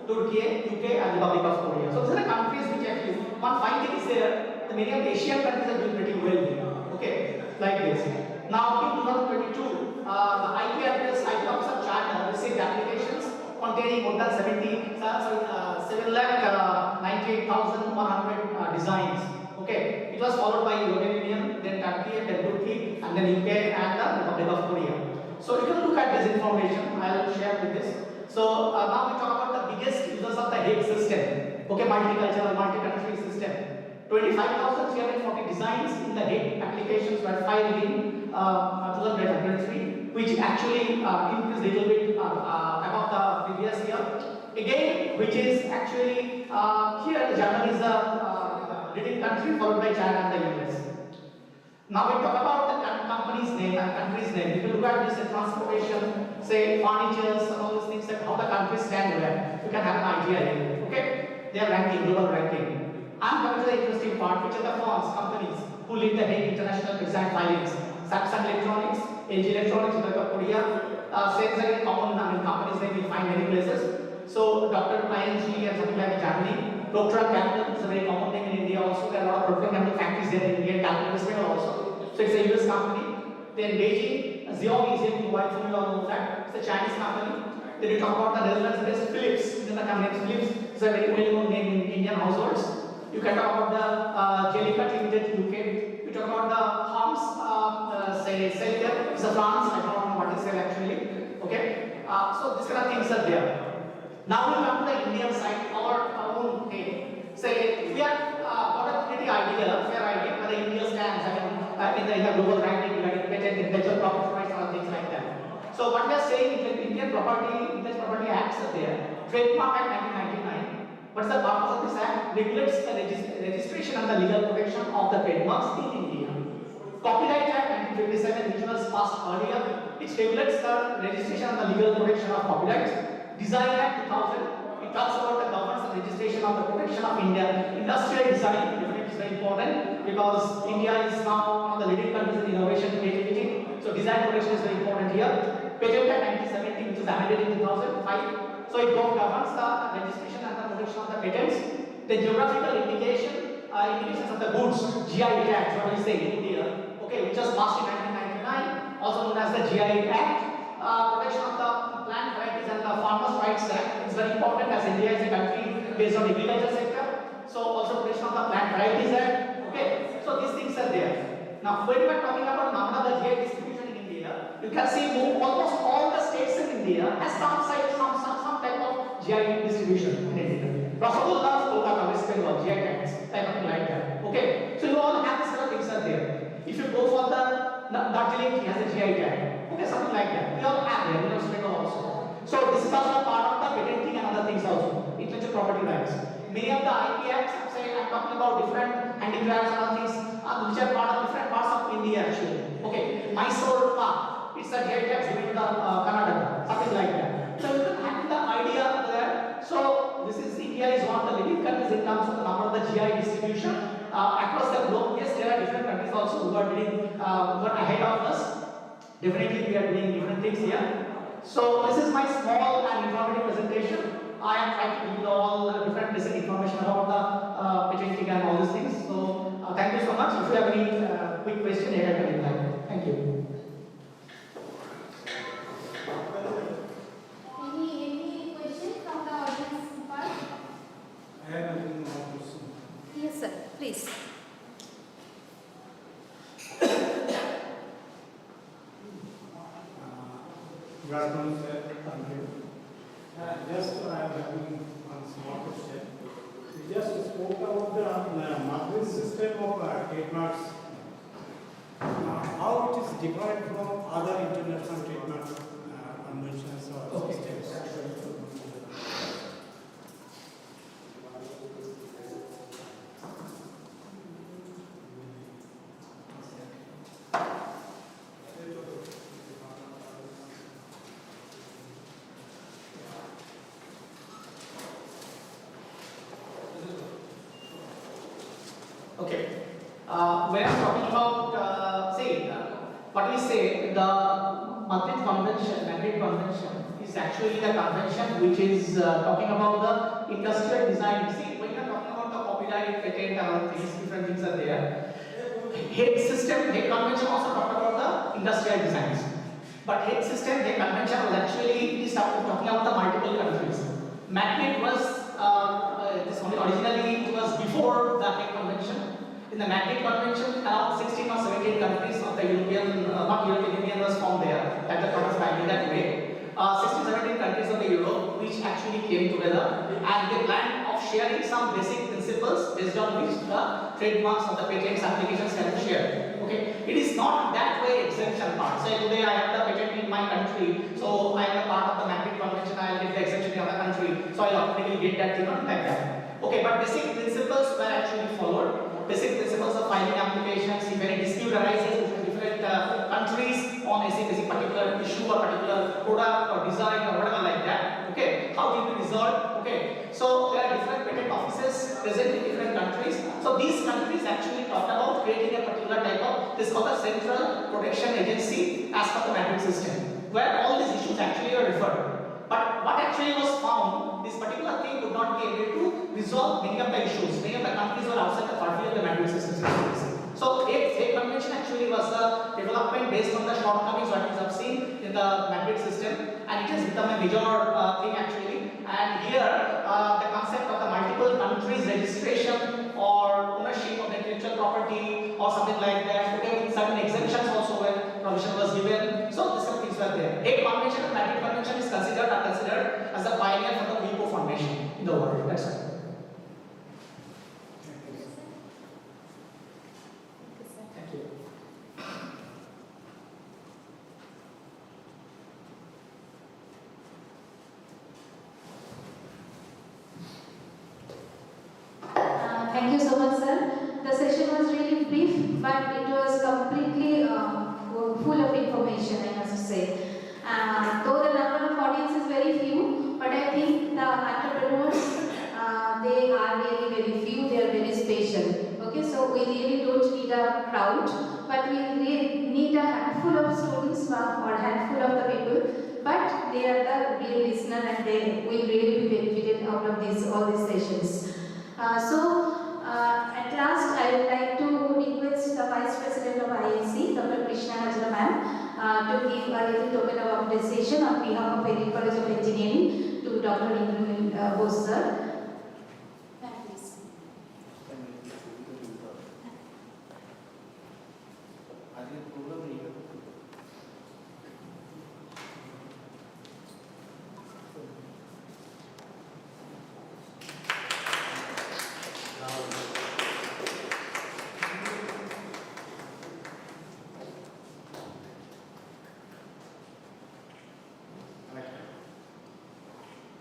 Turkey, UK, and Republic of Korea. So these are the countries which actually, one fine thing is there, the many of the Asian countries are doing pretty well here. Okay, like this. Now in 2022, the IP address, IP office of China received applications containing more than 798,100 designs. Okay, it was followed by European Union, then Turkey, and then UK and the Republic of Korea. So you can look at this information. I will share with this. So now we talk about the biggest users of the Hague system. Okay, multicultural, multi-country system. 25,340 designs in the Hague applications were filed in 2023, which actually increased a little bit above the previous year. Again, which is actually here Germany is the leading country, followed by China and the US. Now we talk about the company's name and country's name. If you look at this transportation, say furnitures and all these things, like how the countries stand there, you can have an idea here. Okay, they are ranking, global ranking. I'm coming to the interesting part, which are the firms, companies who lead the Hague International Design filings. Samsung Electronics, LG Electronics, Korea, Sensor common companies that we find many places. So Dr. ING and something like Germany. Procter & Gamble is a very common name in India also. There are a lot of Procter & Gamble factories there in India, Capital also. So it's a US company. Then Beijing, Xiaomi is a mobile phone, you all know that. It's a Chinese company. Then you talk about the Netherlands-based Philips. Then the company Philips is a very well-known name in Indian households. You can talk about the Jellicut Limited UK. You talk about the Harms, say Cellier, it's a France. I don't know what to say actually. Okay. So these kind of things are there. Now we come to the Indian side, our own name. Say we are got a pretty idea, fair idea where the India stands in the global ranking regarding patent, intellectual property rights, or things like that. So what we are saying is that Indian Intellectual Property Acts are there. Trademark Act 1999. What's the purpose of this act? Regulates the registration and the legal protection of the trademarks in India. Copyright Act 1957, which was passed earlier, which regulates the registration and the legal protection of copyrights. Design Act 2000, it it talks about the governance and registration of the protection of India. Industrial design definitely is very important because India is now one of the leading countries in innovation and creativity. So design protection is very important here. Patent Act 1970, which was amended in 2005. So it governs the registration and the protection of the patents. The geographical indications of the goods, GI tags, what we say in India, okay, which was passed in 1999, also known as the GI Act. Protection of the plant varieties and the farmers' rights act is very important as India is a country based on agriculture sector. So also protection of the plant varieties act. Okay, so these things are there. Now when we are talking about Namna the GI distribution in India, you can see almost all the states in India has some type of GI distribution in India. Rasagullah of Kolkata, West Bengal, GI tags, type of like that. Okay, so you all have these other things are there. If you go for the Darjeeling tea has a GI tag. Okay, something like that. We all have there in Australia also. So this is also part of the patenting and other things also. Intellectual property rights. Many of the IP acts, say I'm talking about different handicrafts and other things, which are part of different parts of India actually. Okay, Mysore Park, it's a GI tag given to the Karnataka, something like that. So you can have the idea there. So this is India is one of the leading countries in terms of the number of the GI distribution. Across the globe, yes, there are different countries also who are doing who are ahead of us. Definitely, we are doing different things here. So this is my small and informative presentation. I am trying to give you all different basic information about the patenting and all these things. So thank you so much. If you have any quick question, I can reply. Thank you. Any question from the audience part? I have nothing more to say. Yes, sir. Please. Good afternoon, sir. Thank you. Just I am having one small question. You just spoke about the matrix system of trademarks. How it is different from other international trademark conventions or systems? Okay. When I'm talking about, what we say, the Madrid Convention is actually the convention which is talking about the industrial design. See, when you're talking about the copyright, patent, and all these different things are there. Hague Convention also talked about the industrial designs. But Hague Convention was actually talking about the multiple countries. Madrid was originally it was before the Hague Convention. In the Madrid Convention, around 16 or 17 countries of the not European Union was formed there at the point of time in that way. 16, 17 countries of the Europe which actually came together and they planned of sharing some basic principles based on which the trademarks of the patents applications can be shared. Okay, it is not that way exemption part. Say today I have the patent in my country, so I am a part of the Madrid Convention, I will get the exemption in other country, so I will automatically get that thing like that. Okay, but basic principles were actually followed. Basic principles of filing applications, if any dispute arises between different countries on a particular issue or particular product or design or whatever like that. Okay, how do you resolve? Okay, so there are different patent offices present in different countries. So these countries actually talked about creating a particular type of, this is called the Central Protection Agency as per the Madrid system, where all these issues actually are referred. But what actually was found, this particular thing could not be able to resolve many of the issues. Many of the countries were outside the purview of the Madrid system. So Hague Convention actually was a development based on the shortcomings what we have seen in the Madrid system, and it has become a major thing actually. And here the concept of the multiple countries registration or ownership of the intellectual property or something like that, okay, with certain exemptions also when provision was given. So these kind of things were there. Hague Convention and Madrid Convention is considered as the pioneer for the WIPO Foundation in the world. That's it. Thank you. Thank you so much, sir. The session was really brief, but it was completely full of information, I must say. Though the number of audience is very few, but I think the entrepreneurs crowd, but we need a handful of students or handful of the people, but they are the real listener and they will really be benefited out of all these sessions. At last, I would like to request the Vice President of IAC, Dr. Krishna Hajra ma'am, to give a little token of appreciation on behalf of Vedic College of Engineering to Dr. Indra Bose sir. Ma'am, please.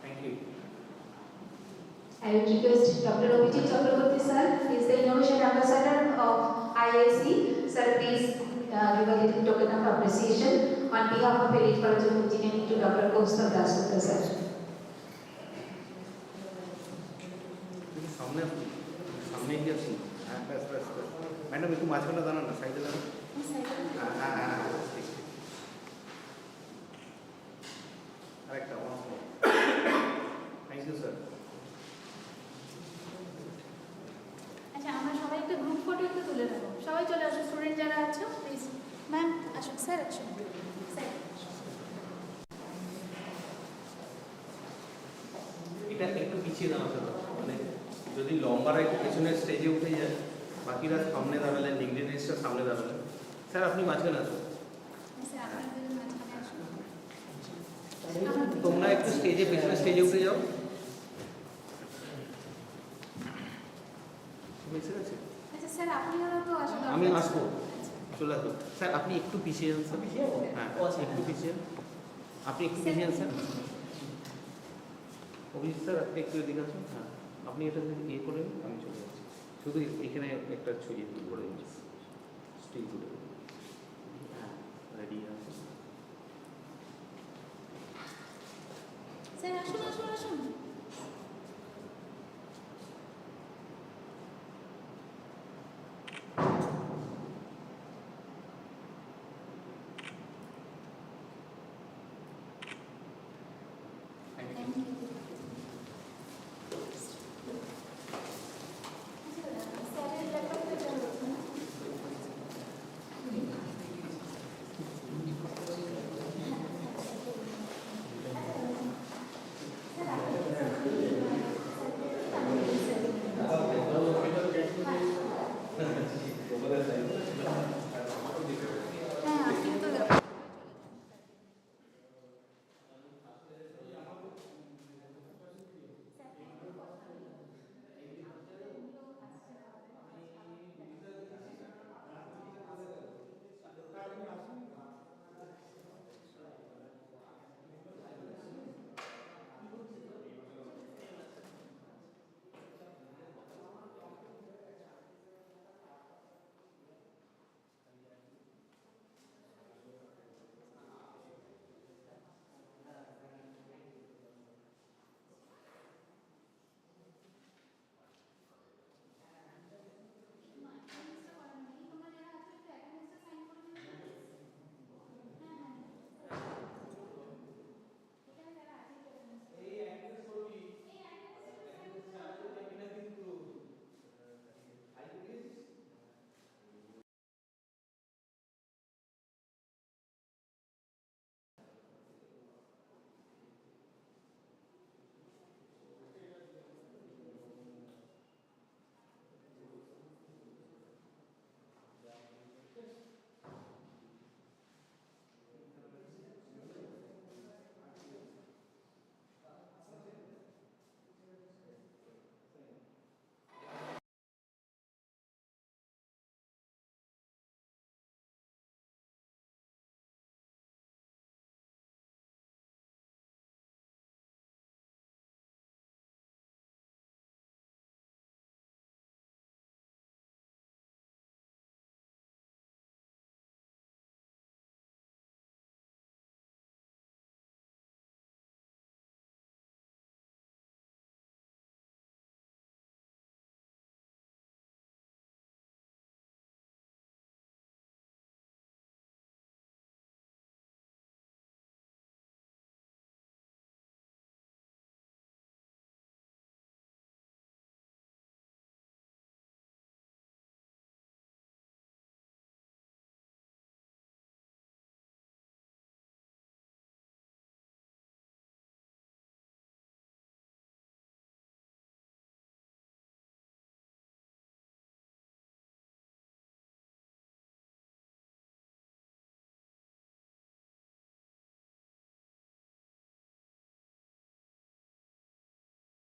Thank you. I would request Dr. Abhijit Chakraborty sir, he is the Innovation Ambassador of IAC. Sir, please give a little token of appreciation on behalf of Vedic College of Engineering to Dr. Kaustav Dasgupta sir. सामने सामने ही अच्छी हाँ बस बस बस madam इसको मार्च करना दाना ना साइड दाना हाँ हाँ हाँ ठीक ठीक करेक्ट थैंक यू सर আচ্ছা আমরা সবাই একটা গ্রুপ ফটো একটু তুলে নেব সবাই চলে আসো স্টুডেন্ট যারা আছো প্লিজ ম্যাম আসুন স্যার আসুন স্যার এটা একটু পিছিয়ে দাঁড়াতে হবে মানে যদি লম্বারা একটু পেছনের স্টেজে উঠে যায় বাকিরা সামনে দাঁড়ালেন ডিগ্রিটা সামনে দাঁড়ালেন স্যার আপনি মাঝখানে আসুন স্যার আপনাদের মাঝখানে আসুন তোমরা একটু স্টেজে পেছনের স্টেজে উঠে যাও এসে গেছে আচ্ছা স্যার আপনারা তো আসুন আমি আসবো চলে আসবো স্যার আপনি একটু পিছিয়ে যান স্যার হ্যাঁ একটু পিছিয়ে যান। আপনি একটু পিছিয়ে যান স্যার অভিজিৎ স্যার আপনি একটু এদিকে আসুন হ্যাঁ আপনি এটা ইয়ে করে নিন, আমি চলে যাচ্ছি শুধু এখানে একটা ছবি করে দিচ্ছি স্টিল করে হ্যাঁ রেডি আছে স্যার আসুন আসুন আসুন